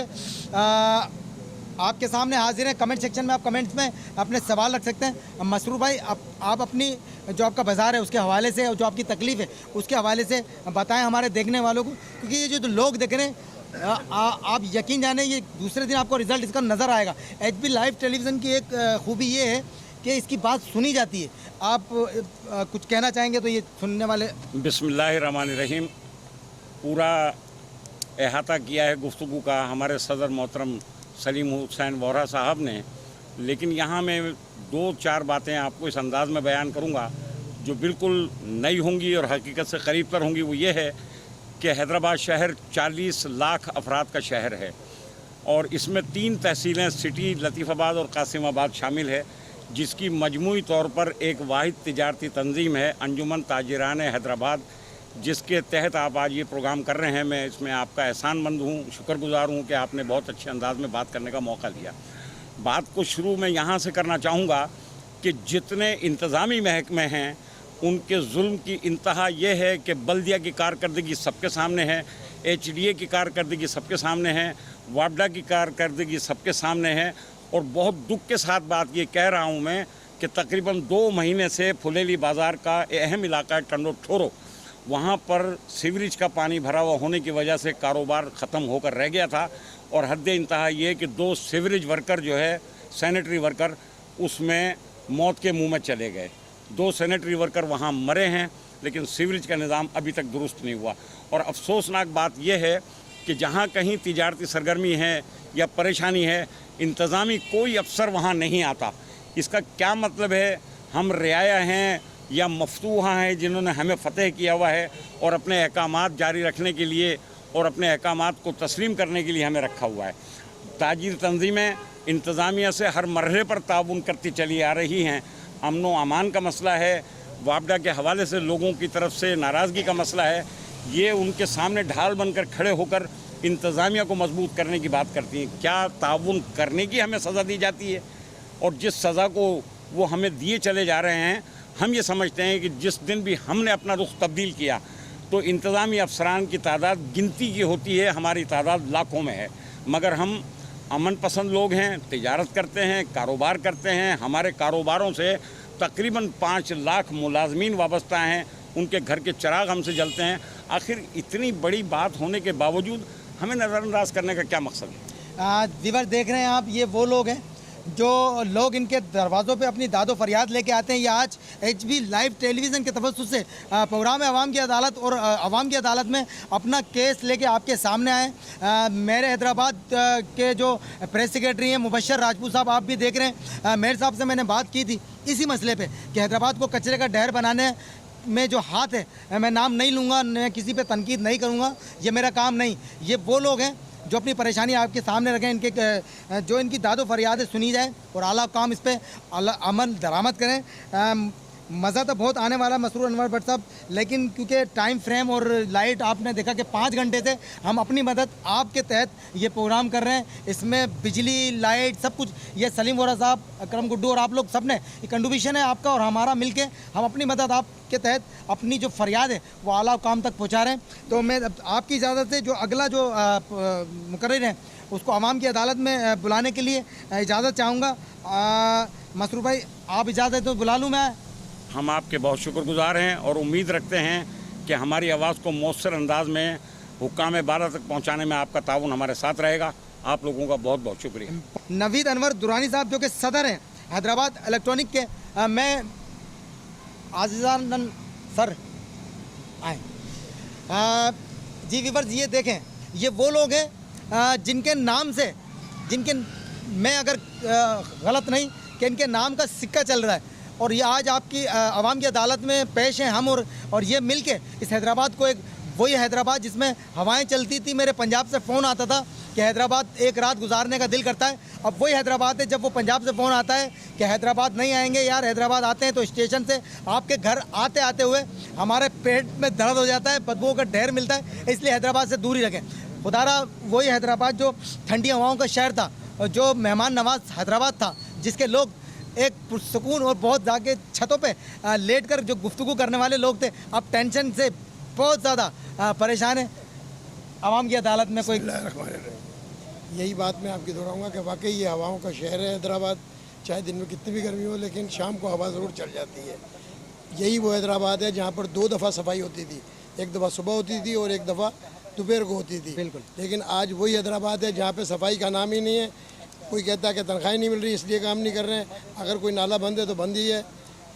आपके सामने हाजिर हैं, कमेंट सेक्शन में आप कमेंट्स में अपने सवाल रख सकते हैं। मसरूर भाई, आप अपनी जो आपका बाज़ार है उसके हवाले से और जो आपकी तकलीफ़ है उसके हवाले से बताएं हमारे देखने वालों को, क्योंकि ये जो लोग देख रहे हैं, आप यकीन जाने ये दूसरे दिन आपको रिज़ल्ट इसका नज़र आएगा। एचपी लाइव टेलीविज़न की एक खूबी ये है कि इसकी बात सुनी जाती है। आप कुछ कहना चाहेंगे तो ये सुनने वाले। बिस्मिल्लाहिर्रहमानिर्रहीम। पूरा अहाता किया है गुफ्तगू का हमारे सदर मोहतरम सलीम हुसैन वोहरा साहब ने, लेकिन यहाँ मैं 2-4 बातें आपको इस अंदाज़ में बयान करूँगा जो बिल्कुल नई होंगी और हकीकत से करीब तर होंगी। वो ये है कि हैदराबाद शहर 40 लाख अफराद का शहर है और इसमें 3 तहसीलें सिटी, लतीफ़ाबाद और कासिमाबाद शामिल है, जिसकी मजमूई तौर पर एक वाहिद तिजारती तंजीम है अंजुमन ताजिरान हैदराबाद, जिसके तहत आप आज ये प्रोग्राम कर रहे हैं। मैं इसमें आपका एहसानमंद हूँ, शुक्रगुजार हूँ कि आपने बहुत अच्छे अंदाज में बात करने का मौका दिया। बात को शुरू में यहाँ से करना चाहूँगा कि जितने इंतज़ामी महकमे हैं उनके जुल्म की इंतहा ये है कि बल्दिया की कारकर्दगी सबके सामने है, HDA की कारकर्दगी सबके सामने है, वापडा की कारकर्दगी सबके सामने है। और बहुत दुख के साथ बात ये कह रहा हूँ मैं कि तकरीबन 2 महीने से फुलेली बाज़ार का अहम इलाका है टंडो ठोरो, वहाँ पर सीवरेज का पानी भरा हुआ होने की वजह से कारोबार ख़त्म होकर रह गया था। और हद इंतहा ये कि 2 सीवरेज वर्कर जो है, सैनिटरी वर्कर, उसमें मौत के मुंह में चले गए। 2 सैनिटरी वर्कर वहाँ मरे हैं, लेकिन सीवरेज का निज़ाम अभी तक दुरुस्त नहीं हुआ। और अफसोसनाक बात यह है कि जहाँ कहीं तिजारती सरगर्मी है या परेशानी है, इंतज़ामी कोई अफसर वहाँ नहीं आता। इसका क्या मतलब है? हम रियाया हैं या मफतूहा हैं जिन्होंने हमें फ़तेह किया हुआ है और अपने अहकामात जारी रखने के लिए और अपने अहकामात को तस्लीम करने के लिए हमें रखा हुआ है। ताजिर तंजीमें इंतज़ामिया से हर मरहले पर ताउन करती चली आ रही हैं। अमन व अमान का मसला है, वापडा के हवाले से लोगों की तरफ से नाराज़गी का मसला है, ये उनके सामने ढाल बनकर खड़े होकर इंतज़ामिया को मजबूत करने की बात करती हैं। क्या ताउन करने की हमें सज़ा दी जाती है? और जिस सज़ा को वो हमें दिए चले जा रहे हैं, हम ये समझते हैं कि जिस दिन भी हमने अपना रुख तब्दील किया तो इंतज़ामी अफसरान की तादाद गिनती की होती है, हमारी तादाद लाखों में है। मगर हम अमन पसंद लोग हैं, तिजारत करते हैं, कारोबार करते हैं, हमारे कारोबारों से तकरीबन 5 लाख मुलाजमीन वाबस्ता हैं, उनके घर के चिराग हमसे जलते हैं। आखिर इतनी बड़ी बात होने के बावजूद हमें नज़रअंदाज करने का क्या मकसद है? व्यूअर्स देख रहे हैं आप, ये वो लोग हैं जो लोग इनके दरवाज़ों पे अपनी दादो फरियाद लेके आते हैं। ये आज HB लाइव टेलीविज़न के तवज्जुह से प्रोग्राम है अवाम की अदालत, और अवाम की अदालत में अपना केस लेके आपके सामने आए। मेरे हैदराबाद के जो प्रेस सेक्रेटरी हैं मुबशर राजपूत साहब, आप भी देख रहे हैं, मेरे साहब से मैंने बात की थी इसी मसले पे कि हैदराबाद को कचरे का ढेर बनाने में जो हाथ है, मैं नाम नहीं लूँगा, मैं किसी पे तनकीद नहीं करूँगा, ये मेरा काम नहीं। ये वो लोग हैं जो अपनी परेशानी आपके सामने रखें, इनके जो इनकी दादो फरियादें सुनी जाए और आला काम इस पर अमल दरामद करें। मज़ा तो बहुत आने वाला मसरूर अनवर भट्ट साहब, लेकिन क्योंकि टाइम फ्रेम और लाइट आपने देखा कि 5 घंटे से हम अपनी मदद आपके तहत ये प्रोग्राम कर रहे हैं। इसमें बिजली, लाइट, सब कुछ ये सलीम वोरा साहब, अकरम गुड्डू और आप लोग सब ने ये कंट्रीब्यूशन है आपका और हमारा मिलके हम अपनी मदद आपके तहत अपनी जो फरियाद है वो आला काम तक पहुँचा रहे हैं। तो मैं आपकी इजाज़त से जो अगला जो मुकर्रर है उसको अवाम की अदालत में बुलाने के लिए इजाज़त चाहूँगा। मसरूर भाई, आप इजाज़त तो बुला लूँ मैं? हम आपके बहुत शुक्रगुजार हैं और उम्मीद रखते हैं कि हमारी आवाज़ को मौसर अंदाज में हुक्काम बारह तक पहुंचाने में आपका ताउन हमारे साथ रहेगा। आप लोगों का बहुत बहुत शुक्रिया। नवीद अनवर दुरानी साहब जो कि सदर हैं हैदराबाद इलेक्ट्रॉनिक के, मैं आज़िज़ान सर आए। जी व्यूअर्स, ये देखें, ये वो लोग हैं जिनके नाम से, जिनके, मैं अगर गलत नहीं कि इनके नाम का सिक्का चल रहा है और ये आज आपकी अवाम की अदालत में पेश हैं हम, और ये मिल के इस हैदराबाद को एक वही हैदराबाद जिसमें हवाएं चलती थी, मेरे पंजाब से फ़ोन आता था कि हैदराबाद एक रात गुजारने का दिल करता है। अब वही हैदराबाद है जब वो पंजाब से फ़ोन आता है कि हैदराबाद नहीं आएंगे यार, हैदराबाद आते हैं तो स्टेशन से आपके घर आते आते हुए हमारे पेट में दर्द हो जाता है, बदबू का ढेर मिलता है, इसलिए हैदराबाद से दूर ही रखें। खुदारा वही हैदराबाद जो ठंडी हवाओं का शहर था, जो मेहमान नवाज हैदराबाद था, जिसके लोग एक पुरसकून और बहुत जाके छतों पे लेटकर जो गुफ्तगू करने वाले लोग थे, अब टेंशन से बहुत ज़्यादा परेशान है। अवाम की अदालत में कोई यही बात मैं आपकी दोहराऊंगा कि वाकई ये हवाओं का शहर है हैदराबाद। चाहे दिन में कितनी भी गर्मी हो, लेकिन शाम को हवा ज़रूर चल जाती है। यही वो हैदराबाद है जहाँ पर 2 दफ़ा सफाई होती थी, एक दफ़ा सुबह होती थी और एक दफ़ा दोपहर को होती थी। बिल्कुल। लेकिन आज वही हैदराबाद है जहाँ पर सफाई का नाम ही नहीं है। कोई कहता है कि तनख्वाही नहीं मिल रही इसलिए काम नहीं कर रहे हैं, अगर कोई नाला बंद है तो बंद ही है,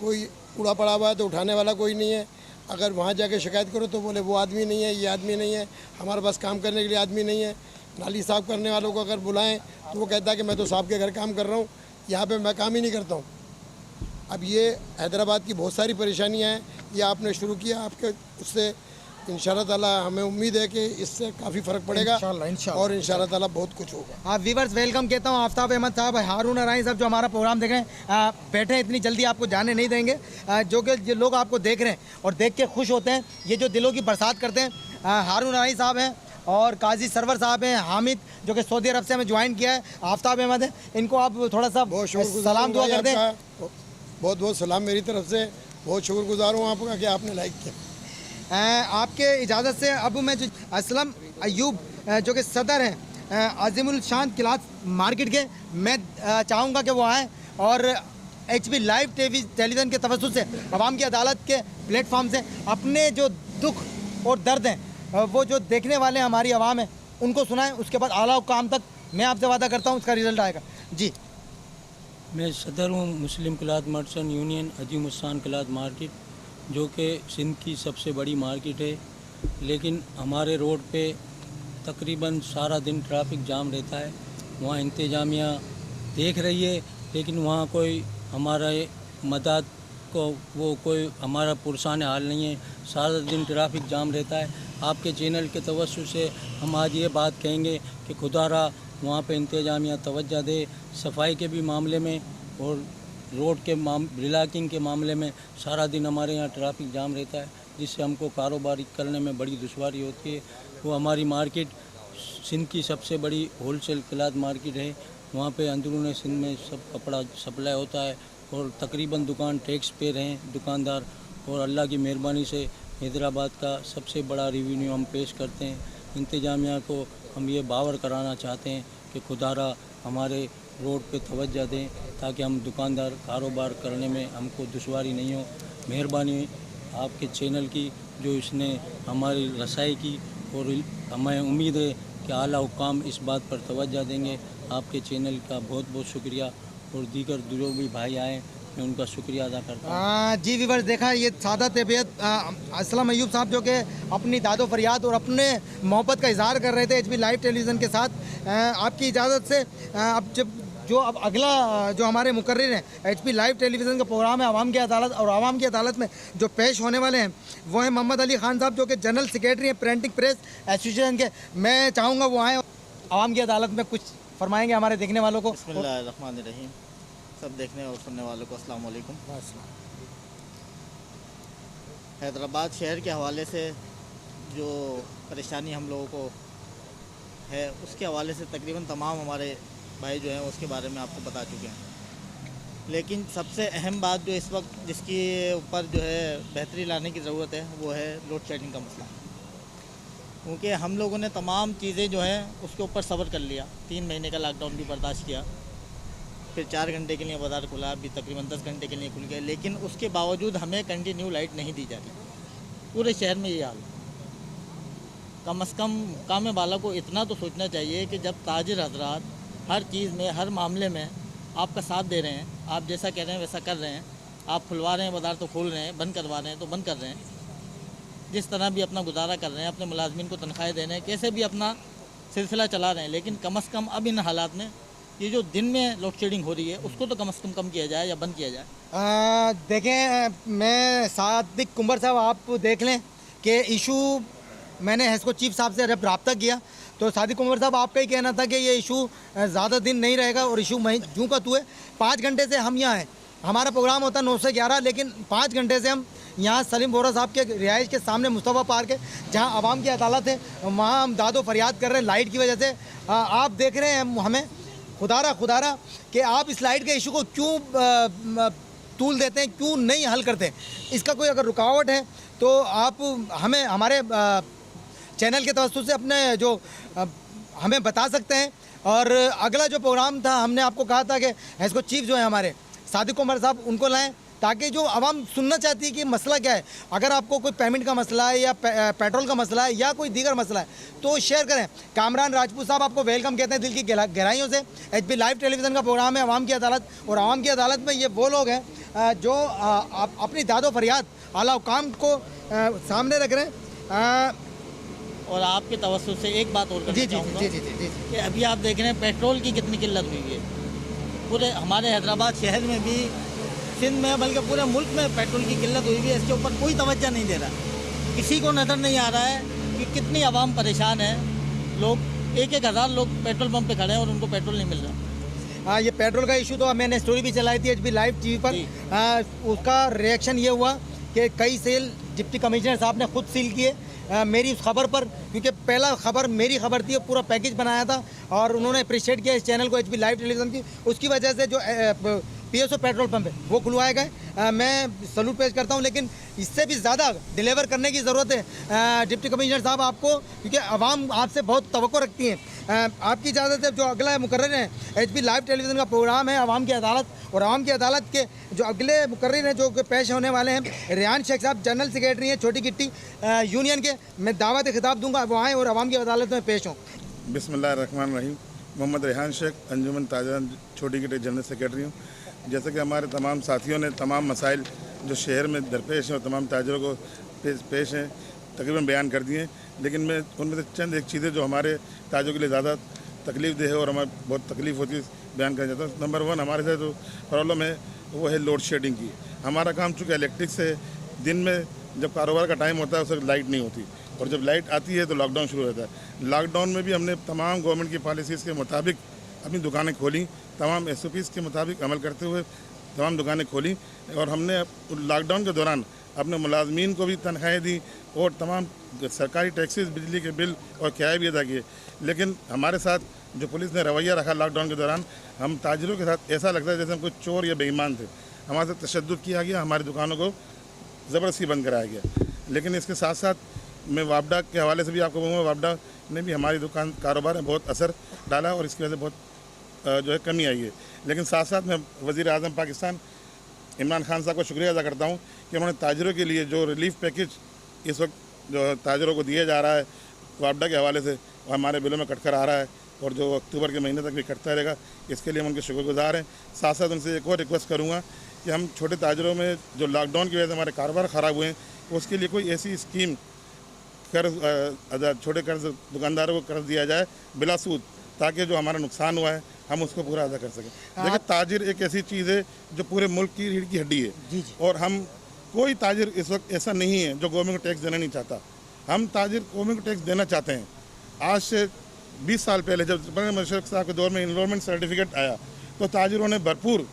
कोई कूड़ा पड़ा हुआ है तो उठाने वाला कोई नहीं है, अगर वहाँ जाके शिकायत करो तो बोले वो आदमी नहीं है, ये आदमी नहीं है, हमारे पास काम करने के लिए आदमी नहीं है। नाली साफ़ करने वालों को अगर बुलाएं तो वो कहता है कि मैं तो साहब के घर काम कर रहा हूँ, यहाँ पे मैं काम ही नहीं करता हूँ। अब ये हैदराबाद की बहुत सारी परेशानियाँ हैं, ये आपने शुरू किया, आपके उससे इंशाअल्लाह ताला हमें उम्मीद है कि इससे काफ़ी फ़र्क पड़ेगा और इंशाअल्लाह ताला बहुत कुछ होगा। आप व्यूअर्स वेलकम कहता हूँ आफ्ताब अहमद साहब, हारून अराई साहब जो हमारा प्रोग्राम देख रहे हैं, बैठे इतनी जल्दी आपको जाने नहीं देंगे। जो कि जो लोग आपको देख रहे हैं और देख के खुश होते हैं, ये जो दिलों की बरसात करते हैं, हारून अराई साहब हैं और काजी सरवर साहब हैं, हामिद जो कि सऊदी अरब से हमें ज्वाइन किया है, आफ्ताब अहमद है, इनको आप थोड़ा सा सलाम दुआ कर दें। बहुत बहुत सलाम मेरी तरफ से, बहुत शुक्रगुजार हूँ आपका कि आपने लाइक किया। आपके इजाज़त से अब मैं जो असलम अयूब जो कि सदर हैं अजीमुल शान क्लास मार्केट के, मैं चाहूँगा कि वो आएँ और HB लाइव टेलीविज़न के तवज्जुह से अवाम की अदालत के प्लेटफॉर्म से अपने जो दुख और दर्द हैं वो जो देखने वाले हमारी आवाम है उनको सुनाएं। उसके बाद आला काम तक मैं आपसे वादा करता हूँ उसका रिज़ल्ट आएगा। जी, मैं सदर हूँ मुस्लिम क्लाथ मर्चेंट यूनियन अजीमुल शान क्लाथ मार्केट, जो कि सिंध की सबसे बड़ी मार्केट है, लेकिन हमारे रोड पे तकरीबन सारा दिन ट्रैफिक जाम रहता है। वहाँ इंतज़ामिया देख रही है, लेकिन वहाँ कोई हमारा मदद को वो कोई हमारा पुरसान हाल नहीं है, सारा दिन ट्रैफिक जाम रहता है। आपके चैनल के तवज्जुह से हम आज ये बात कहेंगे कि खुदारा वहाँ पे इंतज़ामिया तवज्जो दे, सफाई के भी मामले में और रोड के ब्लॉकिंग के मामले में सारा दिन हमारे यहाँ ट्रैफिक जाम रहता है, जिससे हमको कारोबार करने में बड़ी दुश्वारी होती है। वो हमारी मार्केट सिंध की सबसे बड़ी होलसेल क्लॉथ मार्केट है, वहाँ पे अंदरूनी सिंध में सब कपड़ा सप्लाई होता है और तकरीबन दुकान टैक्स पे हैं दुकानदार, और अल्लाह की मेहरबानी से हैदराबाद का सबसे बड़ा रेवेन्यू हम पेश करते हैं। इंतज़ामिया को हम ये बावर कराना चाहते हैं कि खुदारा हमारे रोड पे तवज्जो दें ताकि हम दुकानदार कारोबार करने में हमको दुश्वारी नहीं हो। मेहरबानी आपके चैनल की जो इसने हमारी रसाई की, और हमें उम्मीद है कि आला हुकाम इस बात पर तवज्जो देंगे। आपके चैनल का बहुत बहुत शुक्रिया, और दीगर जो भी भाई आए मैं उनका शुक्रिया अदा करता हूँ। जी व्यूअर्स, देखा ये सादा तबीयत असलम अयूब साहब जो कि अपनी दादो फरियाद और अपने मोहब्बत का इजहार कर रहे थे एचपी लाइव टेलीविज़न के साथ। आपकी इजाज़त से अब अगला जो हमारे मुकर्रिर हैं एचपी लाइव टेलीविज़न का प्रोग्राम है आवाम की अदालत, और आवाम की अदालत में जो पेश होने वाले हैं वो हैं मोहम्मद अली ख़ान साहब जो कि जनरल सेक्रेटरी हैं प्रिंटिंग प्रेस एसोसिएशन के। मैं चाहूँगा वो आएँ, आवाम की अदालत में कुछ फरमाएंगे हमारे देखने वालों को। बिस्मिल्लाहिर्रहमानिर्रहीम। सब देखने और सुनने वालों को अस्सलाम वालेकुम। हैदराबाद शहर के हवाले से जो परेशानी हम लोगों को है उसके हवाले से तकरीबन तमाम हमारे भाई जो हैं उसके बारे में आपको बता चुके हैं। लेकिन सबसे अहम बात जो इस वक्त जिसके ऊपर जो है बेहतरी लाने की ज़रूरत है वो है लोड शेडिंग का मसला। क्योंकि हम लोगों ने तमाम चीज़ें जो हैं उसके ऊपर सब्र कर लिया, 3 महीने का लॉकडाउन भी बर्दाश्त किया, फिर 4 घंटे के लिए बाज़ार खुला, अभी तकरीबन 10 घंटे के लिए खुल गए, लेकिन उसके बावजूद हमें कंटिन्यू लाइट नहीं दी जा रही। पूरे शहर में ये हाल। कम से कम काम वाला को इतना तो सोचना चाहिए कि जब ताजिर हजरात हर चीज़ में, हर मामले में आपका साथ दे रहे हैं, आप जैसा कह रहे हैं वैसा कर रहे हैं, आप खुलवा रहे हैं बाज़ार तो खोल रहे हैं, बंद करवा रहे हैं तो बंद कर रहे हैं, जिस तरह भी अपना गुजारा कर रहे हैं, अपने मुलाजमीन को तनख्वाहें दे रहे हैं, कैसे भी अपना सिलसिला चला रहे हैं, लेकिन कम से कम अब इन हालात में ये जो दिन में लोड शेडिंग हो रही है उसको तो कम से कम किया जाए या बंद किया जाए। देखें, मैं सादिक कुंवर साहब आप देख लें कि इशू मैंने हेस्को चीफ साहब से जब रब्ता किया तो सादिक कुंवर साहब आपका ही कहना था कि ये इशू ज़्यादा दिन नहीं रहेगा, और इशू जूँ का तू है। 5 घंटे से हम यहाँ हैं, हमारा प्रोग्राम होता 9 से 11, लेकिन 5 घंटे से हम यहाँ सलीम बोरा साहब के रिहाइश के सामने मुस्तफ़ा पार्क है जहाँ आवाम की अदालत है, वहाँ हम दादो फरियाद कर रहे हैं लाइट की वजह से। आप देख रहे हैं हमें खुदारा कि आप इस लाइट के इशू को क्यों तूल देते हैं, क्यों नहीं हल करते। इसका कोई अगर रुकावट है तो आप हमें हमारे चैनल के तवज्जुह से अपने जो हमें बता सकते हैं। और अगला जो प्रोग्राम था हमने आपको कहा था कि इसको चीफ जो है हमारे सादिक उमर साहब उनको लाएं, ताकि जो आवाम सुनना चाहती है कि मसला क्या है। अगर आपको कोई पेमेंट का मसला है या पेट्रोल का मसला है या कोई दीगर मसला है तो शेयर करें। कामरान राजपूत साहब आपको वेलकम कहते हैं दिल की गहराइयों से। एचपी लाइव टेलीविज़न का प्रोग्राम है आवाम की अदालत, और आवाम की अदालत में ये वो लोग हैं जो अपनी दादो फरियाद आला हुकाम को सामने रख रहे हैं। और आपके तवज्जुह से एक बात और करना चाहूँगा कि अभी आप देख रहे हैं पेट्रोल की कितनी किल्लत हुई है। पूरे हमारे हैदराबाद शहर में भी, सिंध में, बल्कि पूरे मुल्क में पेट्रोल की किल्लत हुई है। इसके ऊपर कोई तवज्जो नहीं दे रहा। किसी को नज़र नहीं आ रहा है कि कितनी आवाम परेशान है। लोग 1-1 हज़ार लोग पेट्रोल पंप पे खड़े हैं और उनको पेट्रोल नहीं मिल रहा। ये पेट्रोल का इशू तो मैंने स्टोरी भी चलाई थी एचपी लाइव टीवी पर। उसका रिएक्शन ये हुआ कि कई सेल डिप्टी कमिश्नर साहब ने खुद सील किए मेरी उस खबर पर, क्योंकि पहला खबर मेरी खबर थी, पूरा पैकेज बनाया था और उन्होंने अप्रिशिएट किया इस चैनल को एचपी लाइव टेलीविज़न की। उसकी वजह से जो पीएसओ पेट्रोल पंप है वो खुलवाए गए। मैं सलूट पेश करता हूं, लेकिन इससे भी ज़्यादा डिलीवर करने की ज़रूरत है डिप्टी कमिश्नर साहब आपको, क्योंकि आवाम आपसे बहुत तवक्को रखती है। आपकी इजाज़त है, जो अगला मुकर्रर है एचपी लाइव टेलीविज़न का प्रोग्राम है आवाम की अदालत, और आवाम की अदालत के जो अगले मुकर्रर हैं जो पेश होने वाले हैं रेहान शेख साहब, जनरल सेक्रेटरी हैं छोटी गिट्टी यूनियन के। मैं दावत खिताब दूंगा वो आएँ और आवाम की अदालत में पेश हों। बिस्मिल्लाहिर्रहमानिर्रहीम। मोहम्मद रेहान शेख, अंजुमन ताजरान छोटी गिट्टी जनरल सेक्रेटरी हूँ। जैसे कि हमारे तमाम साथियों ने तमाम मसाइल जो शहर में दरपेश हैं और तमाम ताजरों को पेश हैं तकरीबन बयान कर दिए, लेकिन मैं उनमें से चंद एक चीज़ें जो हमारे ताजों के लिए ज़्यादा तकलीफ दे है और हमें बहुत तकलीफ होती है बयान करना चाहता हूँ। नंबर 1 हमारे साथ जो प्रॉब्लम है वो है लोड शेडिंग की। हमारा काम चूँकि इलेक्ट्रिक से, दिन में जब कारोबार का टाइम होता है उस वक्त लाइट नहीं होती, और जब लाइट आती है तो लॉकडाउन शुरू होता है। लॉकडाउन में भी हमने तमाम गवर्नमेंट की पॉलिसीज़ के मुताबिक अपनी दुकानें खोली, तमाम SOPs के मुताबिक अमल करते हुए तमाम दुकानें खोली, और हमने लॉकडाउन के दौरान अपने मुलाजमीन को भी तनख्वाहें दी और तमाम सरकारी टैक्सेस, बिजली के बिल और किराए भी अदा किए। लेकिन हमारे साथ जो पुलिस ने रवैया रखा लॉकडाउन के दौरान, हम ताजिरों के साथ ऐसा लगता है जैसे हम कोई चोर या बेईमान थे। हमारे साथ तशद्दुद किया गया, हमारी दुकानों को ज़बरदस्ती बंद कराया गया। लेकिन इसके साथ साथ मैं वापडा के हवाले से भी आपको बोलूँगा, वापडा ने भी हमारी दुकान कारोबार में बहुत असर डाला और इसकी वजह से बहुत जो है कमी आई है। लेकिन साथ साथ मैं वज़ीर आज़म पाकिस्तान इमरान खान साहब का शुक्रिया अदा करता हूँ कि उन्होंने ताजरों के लिए जो रिलीफ पैकेज इस वक्त जो ताजरों को दिया जा रहा है वापडा के हवाले से, वो हमारे बिलों में कटकर आ रहा है और जो अक्टूबर के महीने तक भी कटता रहेगा, इसके लिए हम उनके शुक्रगुजार हैं। साथ साथ उनसे एक और रिक्वेस्ट करूँगा कि हम छोटे ताजरों में जो लॉकडाउन की वजह से हमारे कारोबार ख़राब हुए हैं, उसके लिए कोई ऐसी स्कीम कर्ज छोटे कर्ज दुकानदारों को कर्ज दिया जाए बिला सूद, ताकि जो हमारा नुकसान हुआ है हम उसको पूरा अदा कर सकें। देखिए, ताजिर एक ऐसी चीज़ है जो पूरे मुल्क की रीढ़ की हड्डी है और हम कोई ताजिर इस वक्त ऐसा नहीं है जो गवर्नमेंट को टैक्स देना नहीं चाहता। हम ताजिर गवर्नमेंट को टैक्स देना चाहते हैं। आज से 20 साल पहले जब मुशर्रफ साहब के दौर में इनरोलमेंट सर्टिफिकेट आया तो ताजिरों ने भरपूर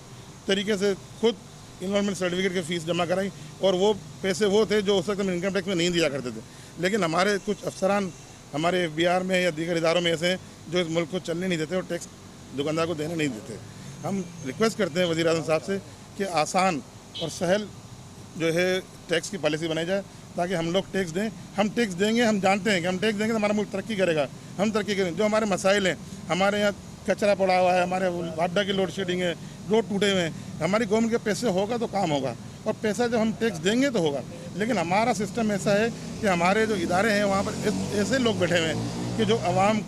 तरीके से खुद इनरोलमेंट सर्टिफिकेट की फ़ीस जमा कराई और वो पैसे वो थे जो उस वक्त हम इनकम टैक्स में नहीं दिया करते थे। लेकिन हमारे कुछ अफसरान हमारे FBI में या दीगर इदारों में ऐसे हैं जो इस मुल्क को चलने नहीं देते और टैक्स दुकानदार को देने नहीं देते। हम रिक्वेस्ट करते हैं वज़ीर आज़म साहब से कि आसान और सहल जो है टैक्स की पॉलिसी बनाई जाए ताकि हम लोग टैक्स दें। हम टैक्स देंगे, हम जानते हैं कि हम टैक्स देंगे तो हमारा मुल्क तरक्की करेगा, हम तरक्की करेंगे। जो हमारे मसाइल हैं, हमारे यहाँ कचरा पड़ा हुआ है, हमारे वापडा की लोड शेडिंग है, रोड टूटे हुए हैं, हमारी गवर्नमेंट के पैसे होगा तो काम होगा और पैसा जब हम टैक्स देंगे तो होगा। लेकिन हमारा सिस्टम ऐसा है कि हमारे जो इदारे हैं वहाँ पर ऐसे लोग बैठे हुए हैं कि जो आवाम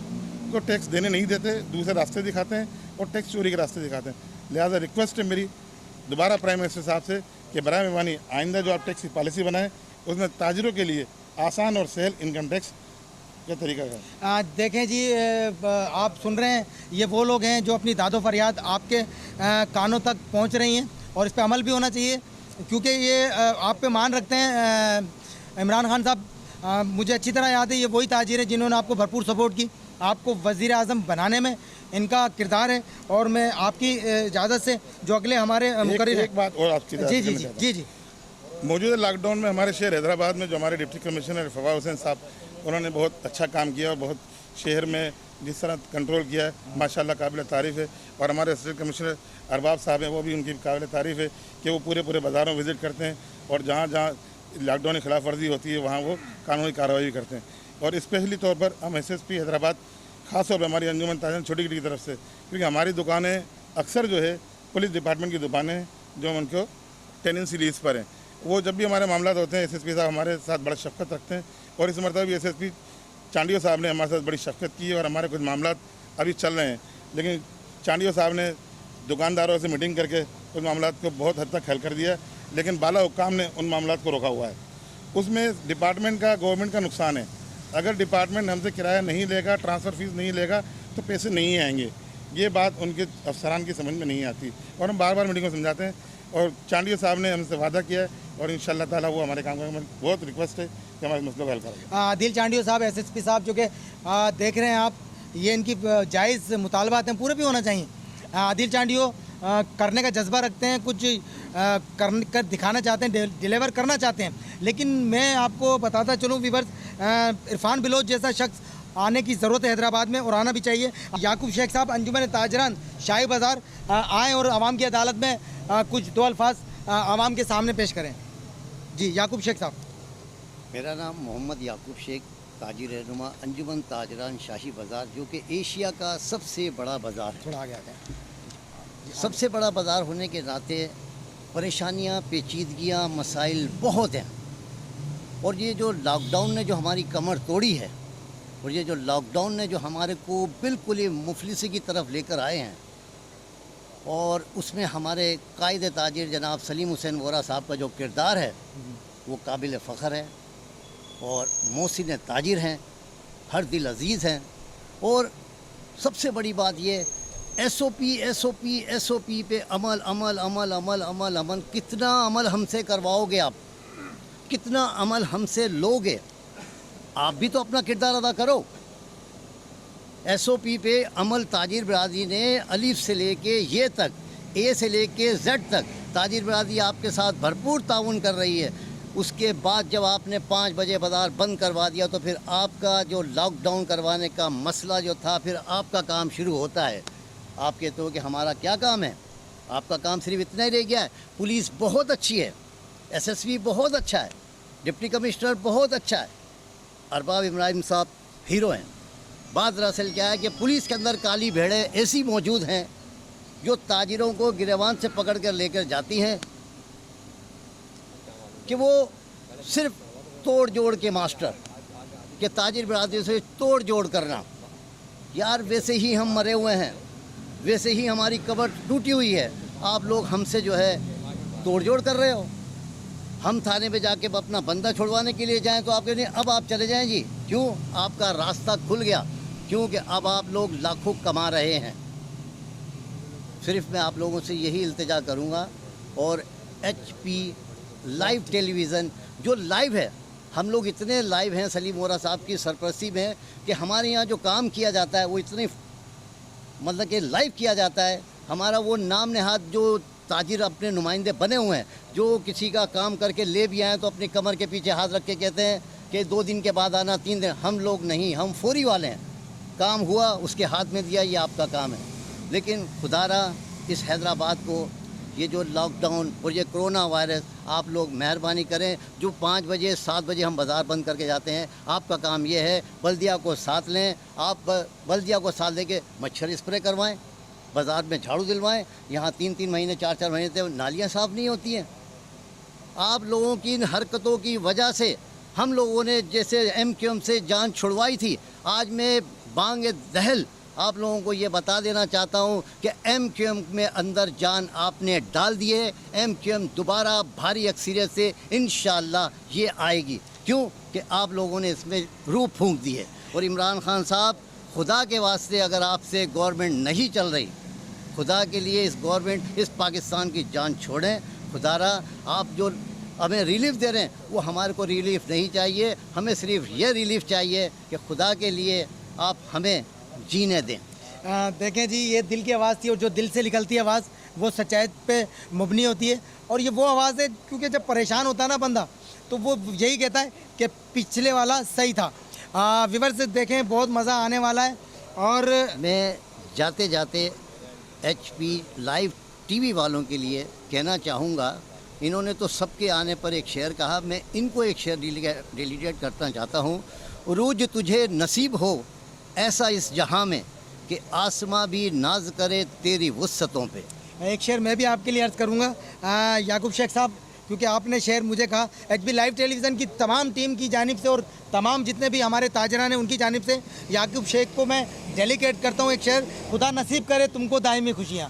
को टैक्स देने नहीं देते, दूसरे रास्ते दिखाते हैं और टैक्स चोरी के रास्ते दिखाते हैं। लिहाजा रिक्वेस्ट है मेरी दोबारा प्राइम मिनिस्टर साहब से कि बराए मेहरबानी आइंदा जो आप टैक्स की पॉलिसी बनाएं उसमें ताजिरों के लिए आसान और सहल इनकम टैक्स का तरीका है। देखें जी, आप सुन रहे हैं, ये वो लोग हैं जो अपनी दादो फरियाद आपके कानों तक पहुंच रही हैं और इस पर अमल भी होना चाहिए, क्योंकि ये आप पे मान रखते हैं। इमरान खान साहब, मुझे अच्छी तरह याद है, ये वही ताजिर है जिन्होंने आपको भरपूर सपोर्ट की, आपको वज़ीर आज़म बनाने में इनका किरदार है। और मैं आपकी इजाज़त से जो अगले हमारे मुकर्रिर एक बात और आपकी जी जी जी जी जी मौजूदा लॉकडाउन में हमारे शहर हैदराबाद में जो हमारे डिप्टी कमिश्नर फवाद हुसैन साहब, उन्होंने बहुत अच्छा काम किया और बहुत शहर में जिस तरह कंट्रोल किया है माशाल्लाह काबिल तारीफ़ है। और हमारे असिस्टेंट कमिश्नर अरबाब साहब हैं, वो भी उनकी काबिल तारीफ़ है कि वो पूरे बाज़ारों में विज़िट करते हैं और जहाँ जहाँ लॉकडाउन की खिलाफ वर्जी होती है वहाँ वो कानूनी कार्रवाई भी करते हैं। और स्पेशली तौर पर हम SSP हैदराबाद ख़ास तौर पर हमारी अंजुमन ताजरान छोटी की तरफ से, क्योंकि हमारी दुकानें अक्सर जो है पुलिस डिपार्टमेंट की दुकानें हैं जो उनको टेनेंसी लीज पर हैं, वो जब भी हमारे मामला होते हैं SSP साहब हमारे साथ बड़ा शफ़क़त रखते हैं। और इस मरतबा भी SSP चांडियो साहब ने हमारे साथ बड़ी शफ़क़त की है और हमारे कुछ मामला अभी चल रहे हैं। लेकिन चांडियो साहब ने दुकानदारों से मीटिंग करके उन मामला को बहुत हद तक हल कर दिया, लेकिन बाला हुक्काम ने उन मामला को रोका हुआ है। उसमें डिपार्टमेंट का, गवर्नमेंट का नुकसान है। अगर डिपार्टमेंट हमसे किराया नहीं लेगा, ट्रांसफ़र फीस नहीं लेगा तो पैसे नहीं आएंगे। ये बात उनके अफसरान की समझ में नहीं आती और हम बार बार मीटिंग में समझाते हैं। और चांडियो साहब ने हमसे वादा किया है और इंशाअल्लाह ताला वो हमारे काम करेंगे। बहुत रिक्वेस्ट है कि हमारे मसलों का हल करेंगे। आदिल चांडियो साहब, SSP साहब, जो कि देख रहे हैं आप, ये इनकी जायज़ मुतालबात हैं, पूरे भी होना चाहिए। आदिल चांडियो करने का जज्बा रखते हैं, कुछ कर दिखाना चाहते हैं, डिलीवर करना चाहते हैं। लेकिन मैं आपको बताता चलूँ वीवर्स, इरफान बिलोच जैसा शख्स आने की ज़रूरत है हैदराबाद में और आना भी चाहिए। याकूब शेख साहब, अंजुमन ताजरान शाही बाज़ार, आएँ और आवाम की अदालत में कुछ दो अल्फाज आवाम के सामने पेश करें। जी याकूब शेख साहब। मेरा नाम मोहम्मद याकूब शेख, ताजिर रहनुमा, अंजुमन ताजरान शाही बाज़ार, जो कि एशिया का सबसे बड़ा बाज़ार है। थोड़ा आगे आते हैं। सबसे बड़ा बाज़ार होने के नाते परेशानियाँ, पेचीदगियाँ, मसाइल बहुत हैं। और ये जो लॉकडाउन ने जो हमारी कमर तोड़ी है और ये जो लॉकडाउन ने जो हमारे को बिल्कुल ही मुफलिसी की तरफ लेकर आए हैं, और उसमें हमारे कायद ताजिर जनाब सलीम हुसैन वोरा साहब का जो किरदार है वो काबिल फ़ख्र है। और मोहसिन ताजिर हैं, हर दिल अज़ीज़ हैं। और सबसे बड़ी बात ये SOP पे अमल अमल अमल अमल अमल अमल कितना अमल हमसे करवाओगे आप, कितना अमल हमसे लोगे? आप भी तो अपना किरदार अदा करो। SOP पे अमल ताजिर बरादरी ने अलिफ से लेके ये तक, A से लेके Z तक ताजिर बरादरी आपके साथ भरपूर ताउन कर रही है। उसके बाद जब आपने 5 बजे बाज़ार बंद करवा दिया तो फिर आपका जो लॉकडाउन करवाने का मसला जो था, फिर आपका काम शुरू होता है। आप कहते हो कि हमारा क्या काम है, आपका काम सिर्फ इतना ही रह गया है। पुलिस बहुत अच्छी है, SSP बहुत अच्छा है, डिप्टी कमिश्नर बहुत अच्छा है, अरबाब इब्राहिम साहब हीरो हैं। बात दरअसल क्या है कि पुलिस के अंदर काली भेड़ें ऐसी मौजूद हैं जो ताजिरों को गिरबान से पकड़ कर लेकर जाती हैं कि वो सिर्फ तोड़ जोड़ के मास्टर कि ताजिर बरादरी से तोड़ जोड़ करना। यार वैसे ही हम मरे हुए हैं, वैसे ही हमारी कब्र टूटी हुई है, आप लोग हमसे जो है तोड़ जोड़ कर रहे हो। हम थाने पे जाके अपना बंदा छुड़वाने के लिए जाएं तो आप कहते हैं अब आप चले जाएं जी। क्यों? आपका रास्ता खुल गया, क्योंकि अब आप लोग लाखों कमा रहे हैं। सिर्फ मैं आप लोगों से यही इल्तिजा करूंगा और HP लाइव टेलीविज़न जो लाइव है, हम लोग इतने लाइव हैं सलीम वोरा साहब की सरपरस्ती में कि हमारे यहाँ जो काम किया जाता है वो इतने मतलब कि लाइव किया जाता है। हमारा वो नाम नहाद जो ताजिर अपने नुमाइंदे बने हुए हैं, जो किसी का काम करके ले भी आए तो अपनी कमर के पीछे हाथ रख के कहते हैं कि 2 दिन के बाद आना, 3 दिन। हम लोग नहीं, हम फौरी वाले हैं। काम हुआ उसके हाथ में दिया, ये आपका काम है। लेकिन खुदारा इस हैदराबाद को ये जो लॉकडाउन और ये कोरोना वायरस, आप लोग मेहरबानी करें। जो 5 बजे 7 बजे हम बाज़ार बंद करके जाते हैं, आपका काम ये है बल्दिया को साथ लें। आप बल्दिया को साथ लेके मच्छर स्प्रे करवाएं, बाज़ार में झाड़ू दिलवाएं। यहाँ 3-3 महीने 4-4 महीने से नालियाँ साफ़ नहीं होती हैं। आप लोगों की इन हरकतों की वजह से हम लोगों ने जैसे MQM से जान छुड़वाई थी, आज मैं बांग दहल आप लोगों को ये बता देना चाहता हूँ कि MQM में अंदर जान आपने डाल दिए। MQM दोबारा भारी अक्सरियत से इंशाअल्लाह ये आएगी। क्यों कि आप लोगों ने इसमें रूह फूंक दी है। और इमरान खान साहब, खुदा के वास्ते अगर आपसे गवर्नमेंट नहीं चल रही, खुदा के लिए इस गवर्नमेंट इस पाकिस्तान की जान छोड़ें। खुदारा आप जो हमें रिलीफ दे रहे हैं वो हमारे को रिलीफ नहीं चाहिए, हमें सिर्फ ये रिलीफ चाहिए कि खुदा के लिए आप हमें जीने दें। देखें जी, ये दिल की आवाज़ थी और जो दिल से निकलती है आवाज़ वो सच्चाई पे मुबनी होती है। और ये वो आवाज़ है क्योंकि जब परेशान होता है ना बंदा तो वो यही कहता है कि पिछले वाला सही था। व्यूअर्स से देखें, बहुत मज़ा आने वाला है। और मैं जाते जाते HP लाइव TV वालों के लिए कहना चाहूँगा, इन्होंने तो सबके आने पर एक शेर कहा, मैं इनको एक शेर डेलीकेट करना चाहता हूँ। उरूज तुझे नसीब हो ऐसा इस जहां में कि आसमां भी नाज करे तेरी वुस्सतों पे। एक शेर मैं भी आपके लिए अर्ज़ करूँगा याकूब शेख साहब, क्योंकि आपने शेर मुझे कहा। HP लाइव टेलीविज़न की तमाम टीम की जानिब से और तमाम जितने भी हमारे ताजरान हैं उनकी जानिब से याकूब शेख को मैं डेलीकेट करता हूँ एक शेर। खुदा नसीब करे तुमको दायमी खुशियाँ,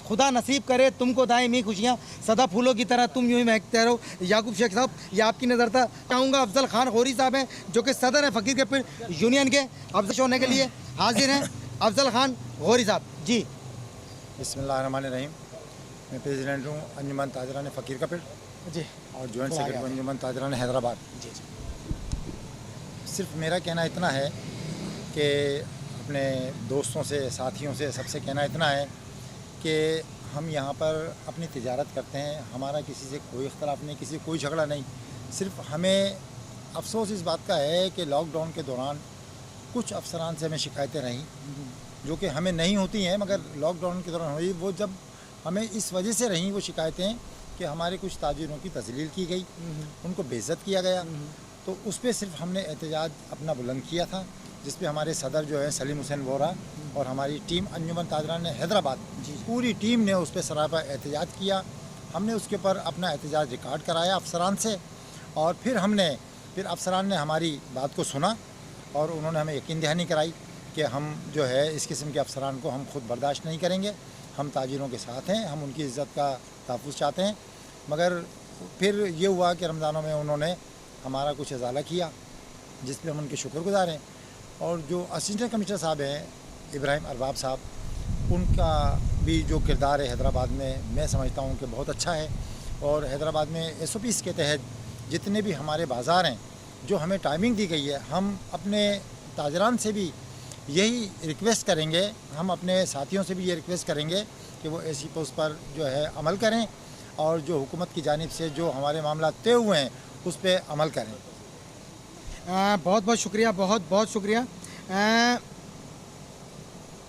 खुदा नसीब करे तुमको दायमी खुशियाँ, सदा फूलों की तरह तुम यूं ही महकते रहो। याकूब शेख साहब, ये आपकी नज़र था। चाहूँगा अफजल खान गौरी साहब हैं जो कि सदर हैं फ़कीर के पीर यूनियन के, अफजल होने के लिए हाजिर हैं। अफजल खान गौरी साहब जी। बिस्मिल्लाहिर्रहमानिर्रहीम। मैं प्रेसिडेंट हूँ अंजुमन ताजरान फ़कीर का पीर जी और जॉइंट सेक्रेटरी अंजुमन ताजरान हैदराबाद जी। सिर्फ मेरा कहना इतना है कि अपने दोस्तों से, साथियों से, सबसे कहना इतना है कि हम यहाँ पर अपनी तिजारत करते हैं, हमारा किसी से कोई इख्तलाफ नहीं, किसी से कोई झगड़ा नहीं। सिर्फ हमें अफसोस इस बात का है कि लॉकडाउन के दौरान कुछ अफसरान से हमें शिकायतें रहीं जो कि हमें नहीं होती हैं, मगर लॉकडाउन के दौरान हुई। वो जब हमें इस वजह से रहीं वो शिकायतें कि हमारे कुछ ताजिरों की तजलील की गई, उनको बेइज्जत किया गया। तो उस पर सिर्फ हमने एहतजाज अपना बुलंद किया था, जिस पे हमारे सदर जो है सलीम हुसैन वोरा और हमारी टीम अंजुमन ताजरान हैदराबाद पूरी टीम ने उस पर सरापा एहतजाज किया। हमने उसके ऊपर अपना एहतजाज रिकॉर्ड कराया अफसरान से, और फिर अफसरान ने हमारी बात को सुना और उन्होंने हमें यकीन दहानी कराई कि हम जो है इस किस्म के अफसरान को हम खुद बर्दाश्त नहीं करेंगे, हम ताजिरों के साथ हैं, हम उनकी इज़्ज़त का तहफ़्फ़ुज़ चाहते हैं। मगर फिर ये हुआ कि रमज़ानों में उन्होंने हमारा कुछ इजाला किया, जिस पर हम उनके शुक्रगुज़ार हैं। और जो असिस्टेंट कमिश्नर साहब हैं इब्राहिम अरबाब साहब, उनका भी जो किरदार है हैदराबाद में, मैं समझता हूँ कि बहुत अच्छा है। और हैदराबाद में SOPs के तहत जितने भी हमारे बाज़ार हैं, जो हमें टाइमिंग दी गई है, हम अपने ताजरान से भी यही रिक्वेस्ट करेंगे, हम अपने साथियों से भी ये रिक्वेस्ट करेंगे कि वो SOPs पर जो है अमल करें और जो हुकूमत की जानिब से जो हमारे मामला तय हुए हैं उस पर अमल करें। बहुत बहुत शुक्रिया, बहुत बहुत शुक्रिया।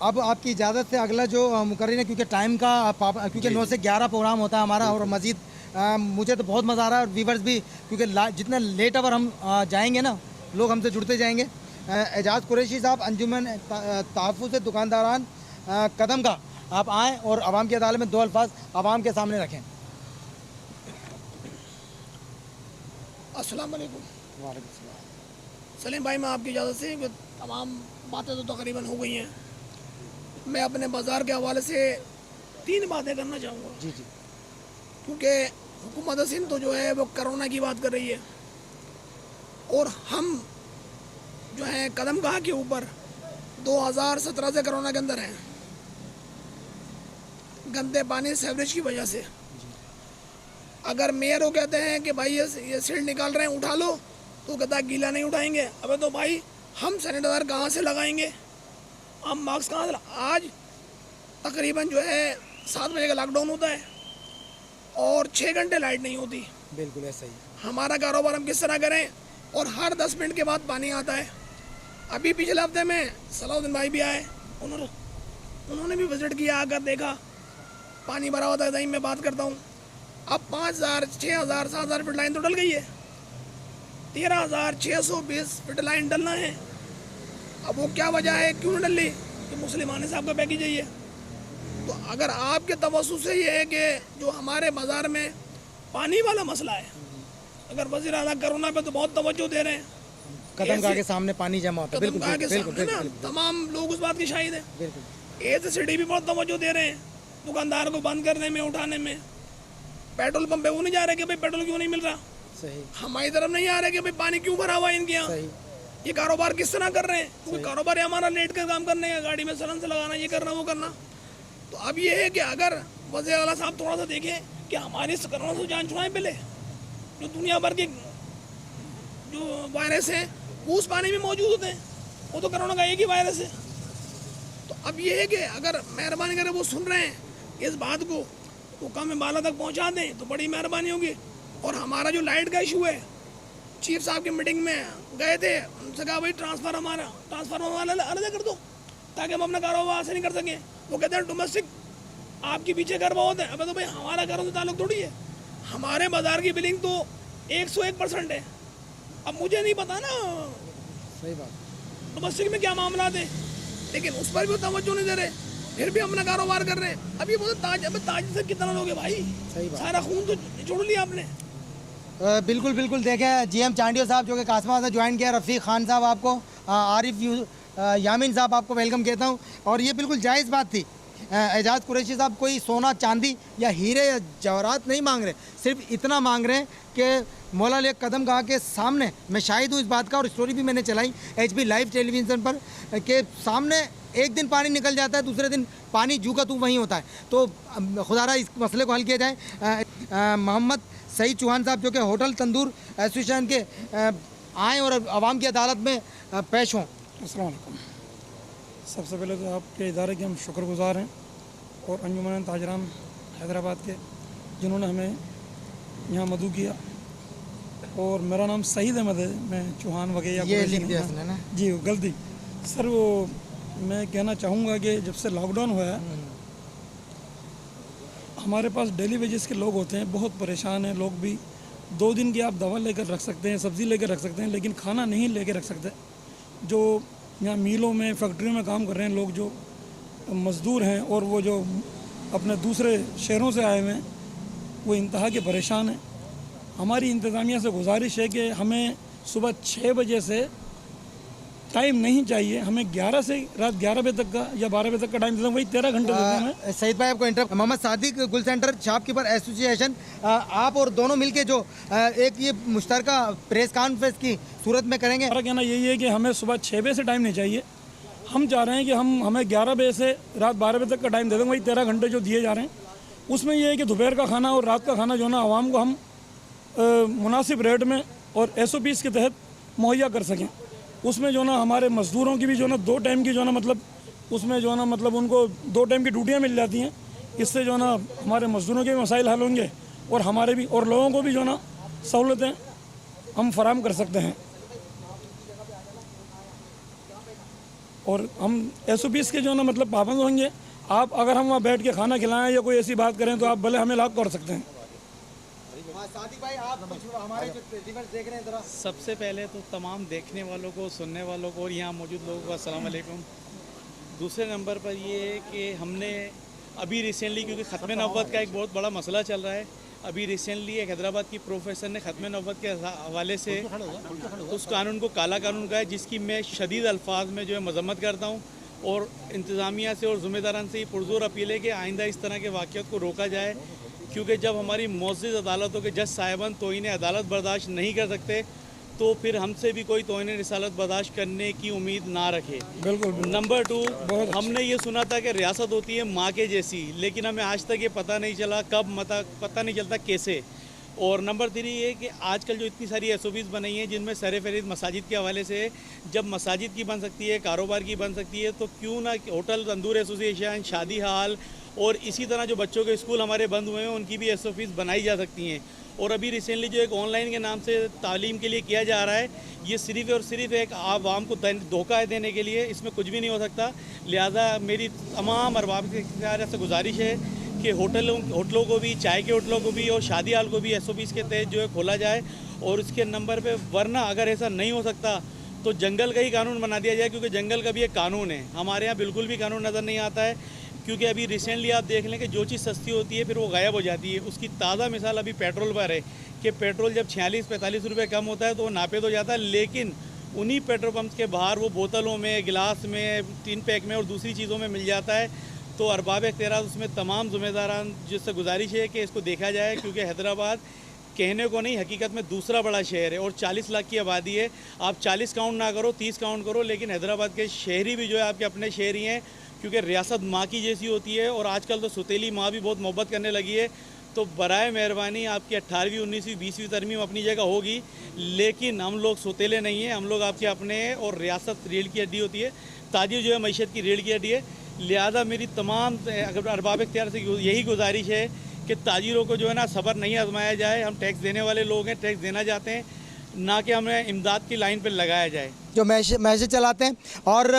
अब आपकी इजाज़त से अगला जो मुकर्रिर है, क्योंकि टाइम का क्योंकि 9 से 11 प्रोग्राम होता है हमारा, और मज़ीद मुझे तो बहुत मज़ा आ रहा है और व्यूवर्स भी, क्योंकि जितने लेट अवर हम जाएंगे ना, लोग हमसे जुड़ते जाएंगे। एजाज कुरैशी साहब अंजुमन तहफ़्फ़ुज़ दुकानदारान कदम का, आप आएँ और आवाम की अदालत में 2 अल्फाज आवाम के सामने रखें। अस्सलाम वालेकुम। सलीम भाई, मैं आपकी इजाज़त से तमाम बातें तो तकरीबन हो गई हैं। मैं अपने बाज़ार के हवाले से 3 बातें करना चाहूँगा। जी जी। क्योंकि हुकूमत सिंध तो जो है वो कोरोना की बात कर रही है और हम जो है कदम गाह के ऊपर 2017 से कोरोना के अंदर हैं, गंदे पानी सीवरेज की वजह से। अगर मेयर को कहते हैं कि भाई ये सील्ड निकाल रहे हैं उठा लो, तो कहता है गीला नहीं उठाएंगे। अबे तो भाई हम सैनिटाइजर कहाँ से लगाएंगे, हम मास्क कहाँ से आज तकरीबन जो है 7 बजे का लॉकडाउन होता है और 6 घंटे लाइट नहीं होती। बिल्कुल ऐसा ही। हमारा कारोबार हम किस तरह करें, और हर 10 मिनट के बाद पानी आता है। अभी पिछले हफ्ते में सलाउद्दीन भाई भी आए, उन्होंने भी विजिट किया, आकर देखा पानी भरा हुआ था। कहीं मैं बात करता हूँ, अब 5000, 6000, 7000 फीट लाइन तो डल गई है, 13,620 फीट लाइन डलना है। अब वो क्या वजह है, क्यों डल रही, कि मुसलमान साहब का पैकेज है ये। तो अगर आपके तवज्जो से ये है कि जो हमारे बाज़ार में पानी वाला मसला है, अगर वज़ीर आला कोरोना पे तो बहुत तवज्जो दे रहे हैं, कदम गाह के सामने पानी जमा होता है। बिल्कुल बिल्कुल, तमाम लोग उस बात की शाहिद है। एसीडी भी बहुत तवज्जो दे रहे हैं दुकानदार को बंद करने में, उठाने में। पेट्रोल पंप पे वो नहीं जा रहे कि भाई पेट्रोल क्यों नहीं मिल रहा, सही। हमारी तरफ नहीं आ रहे कि भाई पानी क्यों भरा हुआ है इनके यहाँ, ये कारोबार किस तरह कर रहे हैं। क्योंकि कारोबार है हमारा लेट कर काम करने का, गाड़ी में सलन से लगाना, ये करना वो करना। तो अब ये है कि अगर वज़ीर आला साहब थोड़ा सा देखें कि हमारी कोरोना से जान छुड़ाएं पहले। जो दुनिया भर के जो वायरस हैं वो उस पानी में मौजूद होते हैं, वो तो कोरोना का एक ही वायरस है। तो अब ये है कि अगर मेहरबानी करें, वो सुन रहे हैं इस बात को, हुक्म में बाला तक पहुंचा दें तो बड़ी मेहरबानी होगी। और हमारा जो लाइट का इशू है, चीफ साहब की मीटिंग में गए थे, उनसे कहा भाई ट्रांसफार्मर वाला अलग कर दो ताकि हम अपना कारोबार से नहीं कर सकें। वो कहते हैं डोमेस्टिक आपके पीछे घर बहुत है। अब तो भाई हमारा घरों से ताल्लुक थोड़ी है, हमारे बाजार की बिलिंग तो 101% है। अब मुझे नहीं पता ना, सही बात, डोमेस्टिक में क्या मामला है, लेकिन उस पर भी तवज्जो नहीं दे रहे, फिर भी अपना कारोबार कर रहे हैं। अब ये बोलते ताज से कितना लोग है भाई, सारा खून तो छोड़ लिया आपने। बिल्कुल बिल्कुल। देखें GM चांडियो साहब जो कि कासमा से ज्वाइन किया, रफ़ीक खान साहब आपको, आरिफ यामिन साहब आपको वेलकम कहता हूँ। और ये बिल्कुल जायज़ बात थी। एजाज कुरैशी साहब कोई सोना चांदी या हीरे या जवाहरात नहीं मांग रहे, सिर्फ इतना मांग रहे हैं कि मौला ले कदम गाह के सामने, मैं शाहिद हूँ इस बात का और स्टोरी भी मैंने चलाई HB लाइव टेलीविज़न पर, के सामने एक दिन पानी निकल जाता है, दूसरे दिन पानी जू का तू वहीं होता है। तो खुदारा इस मसले को हल किया जाए। मोहम्मद सईद चौहान साहब जो कि होटल तंदूर एसोसिएशन के आएँ और आवाम की अदालत में पेश हों। अस्सलाम वालेकुम। सबसे पहले तो आपके इदारे के हम शुक्रगुजार हैं और अंजुमन ताजरान हैदराबाद के, जिन्होंने हमें यहाँ मदऊ किया। और मेरा नाम सईद अहमद है, मैं चौहान वगैरह ये लिख दिया ना जी, गलती सर। वो मैं कहना चाहूँगा कि जब से लॉकडाउन हुआ है, हमारे पास डेली वेजेस के लोग होते हैं, बहुत परेशान हैं लोग भी। 2 दिन की आप दवा लेकर रख सकते हैं, सब्ज़ी लेकर रख सकते हैं, लेकिन खाना नहीं लेकर रख सकते। जो यहाँ मिलों में, फैक्ट्रियों में काम कर रहे हैं लोग, जो मज़दूर हैं और वो जो अपने दूसरे शहरों से आए हुए हैं, वो इंतहा के परेशान हैं। हमारी इंतज़ामिया से गुजारिश है कि हमें सुबह 6 बजे से टाइम नहीं चाहिए, हमें 11 से रात 11 बजे तक का या 12 बजे तक का टाइम देते हैं, वही 13 घंटे देते हैं। सईद भाई आपको इंटर मोहम्मद सादिक गुल सेंटर शॉपकीपर एसोसिएशन, आप और दोनों मिलके जो एक ये मुश्तरका प्रेस कॉन्फ्रेंस की सूरत में करेंगे। हमारा कहना यही है कि हमें सुबह 6 बजे से टाइम नहीं चाहिए, हम चाह रहे हैं कि हमें 11 बजे से रात 12 बजे तक का टाइम दे देंगे, वही 13 घंटे जो दिए जा रहे हैं। उसमें यह है कि दोपहर का खाना और रात का खाना जो ना आवाम को हम मुनासिब रेट में और SOPs के तहत मुहैया कर सकें। उसमें जो ना हमारे मज़दूरों की भी जो ना 2 टाइम की जो ना मतलब उसमें जो ना मतलब उनको 2 टाइम की ड्यूटियाँ मिल जाती हैं। इससे जो ना हमारे मज़दूरों के भी मसाइल हल होंगे और हमारे भी, और लोगों को भी जो ना सहूलतें हम फराहम कर सकते हैं। और हम SOPs के जो ना मतलब पाबंद होंगे। आप अगर हम वहाँ बैठ के खाना खिलाएं या कोई ऐसी बात करें तो आप भले हमें लाख कर सकते हैं। सादिक भाई आप कुछ हमारे जो व्यूअर्स देख रहे हैं जरा। सबसे पहले तो तमाम देखने वालों को, सुनने वालों को और यहाँ मौजूद लोगों को अस्सलाम वालेकुम। दूसरे नंबर पर ये है कि हमने अभी रिसेंटली, क्योंकि ख़त्म नबुव्वत का एक बहुत बड़ा मसला चल रहा है, अभी रिसेंटली एक हैदराबाद की प्रोफेसर ने ख़त्म नबुव्वत के हवाले से उस कानून को काला कानून कहा है, जिसकी मैं शदीद अल्फाज में जो है मजम्मत करता हूँ और इंतज़ामिया से और ज़िम्मेदारान से ये पुरज़ोर अपील है कि आइंदा इस तरह के वाक़यात को रोका जाए, क्योंकि जब हमारी मुअज़्ज़ज़ अदालतों के जज साहिबान तौहीन अदालत बर्दाश्त नहीं कर सकते तो फिर हमसे भी कोई तौहीन रिसालत बर्दाश्त करने की उम्मीद ना रखे। बिल्कुल। नंबर 2, हमने ये सुना था कि रियासत होती है माँ के जैसी, लेकिन हमें आज तक ये पता नहीं चला कब, पता नहीं चलता कैसे। और नंबर 3 ये कि आजकल जो इतनी सारी SOPs बनाई हैं जिनमें सर-ए-फ़हरिस्त मसाजिद के हवाले से, जब मसाजिद की बन सकती है, कारोबार की बन सकती है, तो क्यों ना होटल तंदूर एसोसिएशन, शादी हाल और इसी तरह जो बच्चों के स्कूल हमारे बंद हुए हैं उनकी भी SOPs बनाई जा सकती हैं। और अभी रिसेंटली जो एक ऑनलाइन के नाम से तालीम के लिए किया जा रहा है, ये सिर्फ़ और सिर्फ एक आवाम को धोखा देने के लिए, इसमें कुछ भी नहीं हो सकता। लिहाजा मेरी तमाम अरबाब के इख्तियार से गुजारिश है कि होटलों को भी, चाय के होटलों को भी और शादी हाल को भी SOPs के तहत जो है खोला जाए और उसके नंबर पे, वरना अगर ऐसा नहीं हो सकता तो जंगल का ही कानून बना दिया जाए, क्योंकि जंगल का भी एक कानून है। हमारे यहाँ बिल्कुल भी कानून नज़र नहीं आता है, क्योंकि अभी रिसेंटली आप देख लें कि जो चीज़ सस्ती होती है फिर वो गायब हो जाती है। उसकी ताज़ा मिसाल अभी पेट्रोल पर है कि पेट्रोल जब 46-45 रुपये कम होता है तो वो नापे तो जाता है, लेकिन उन्हीं पेट्रोल पंप्स के बाहर वो बोतलों में, गिलास में, टिन पैक में और दूसरी चीज़ों में मिल जाता है। तो अरबाब इख्तियार उसमें तमाम ज़िम्मेदारान जिससे गुजारिश है कि इसको देखा जाए, क्योंकि हैदराबाद कहने को नहीं, हकीकत में दूसरा बड़ा शहर है और 40 लाख की आबादी है। आप 40 काउंट ना करो, 30 काउंट करो, लेकिन हैदराबाद के शहरी भी जो है आपके अपने शहरी हैं, क्योंकि रियासत माँ की जैसी होती है और आजकल तो सुतीली माँ भी बहुत मोहब्बत करने लगी है। तो बराए मेहरबानी आपकी 18वीं, 19वीं, 20वीं तरमीम अपनी जगह होगी, लेकिन हम लोग सुतीले नहीं हैं, हम लोग आपके अपने हैं और रियासत रीढ़ की हड्डी होती है, ताजिर जो है मईशत की रीढ़ की हड्डी है। लिहाजा मेरी तमाम अरबाब इख्तियार से यही गुजारिश है कि ताजिरों को जो है ना सब्र नहीं आजमाया जाए। हम टैक्स देने वाले लोग हैं, टैक्स देना चाहते हैं, ना कि हमें इमदाद की लाइन पर लगाया जाए। जो मैसेज चलाते हैं और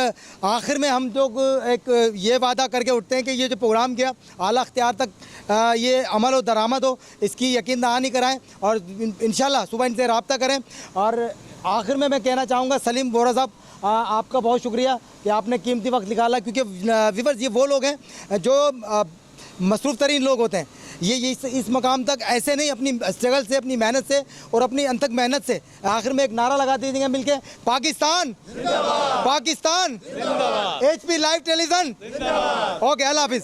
आखिर में हम लोग एक ये वादा करके उठते हैं कि ये जो प्रोग्राम किया आला अख्तियार तक ये अमल व दरामद हो, इसकी यकीन दहानी कराएं और इंशाल्लाह सुबह इनसे रब्ता करें। और आखिर में मैं कहना चाहूँगा सलीम बोरा साहब, आपका बहुत शुक्रिया कि आपने कीमती वक्त निकाला, क्योंकि व्यूअर्स ये वो लोग हैं जो मसरूफ़ तरीन लोग होते हैं। ये इस मकाम तक ऐसे नहीं, अपनी स्ट्रगल से, अपनी मेहनत से और अपनी अनथक मेहनत से। आखिर में एक नारा लगा दीजिएगा मिलके, Pakistan Pakistan HP live television. Okay, अल्लाह हाफिज़।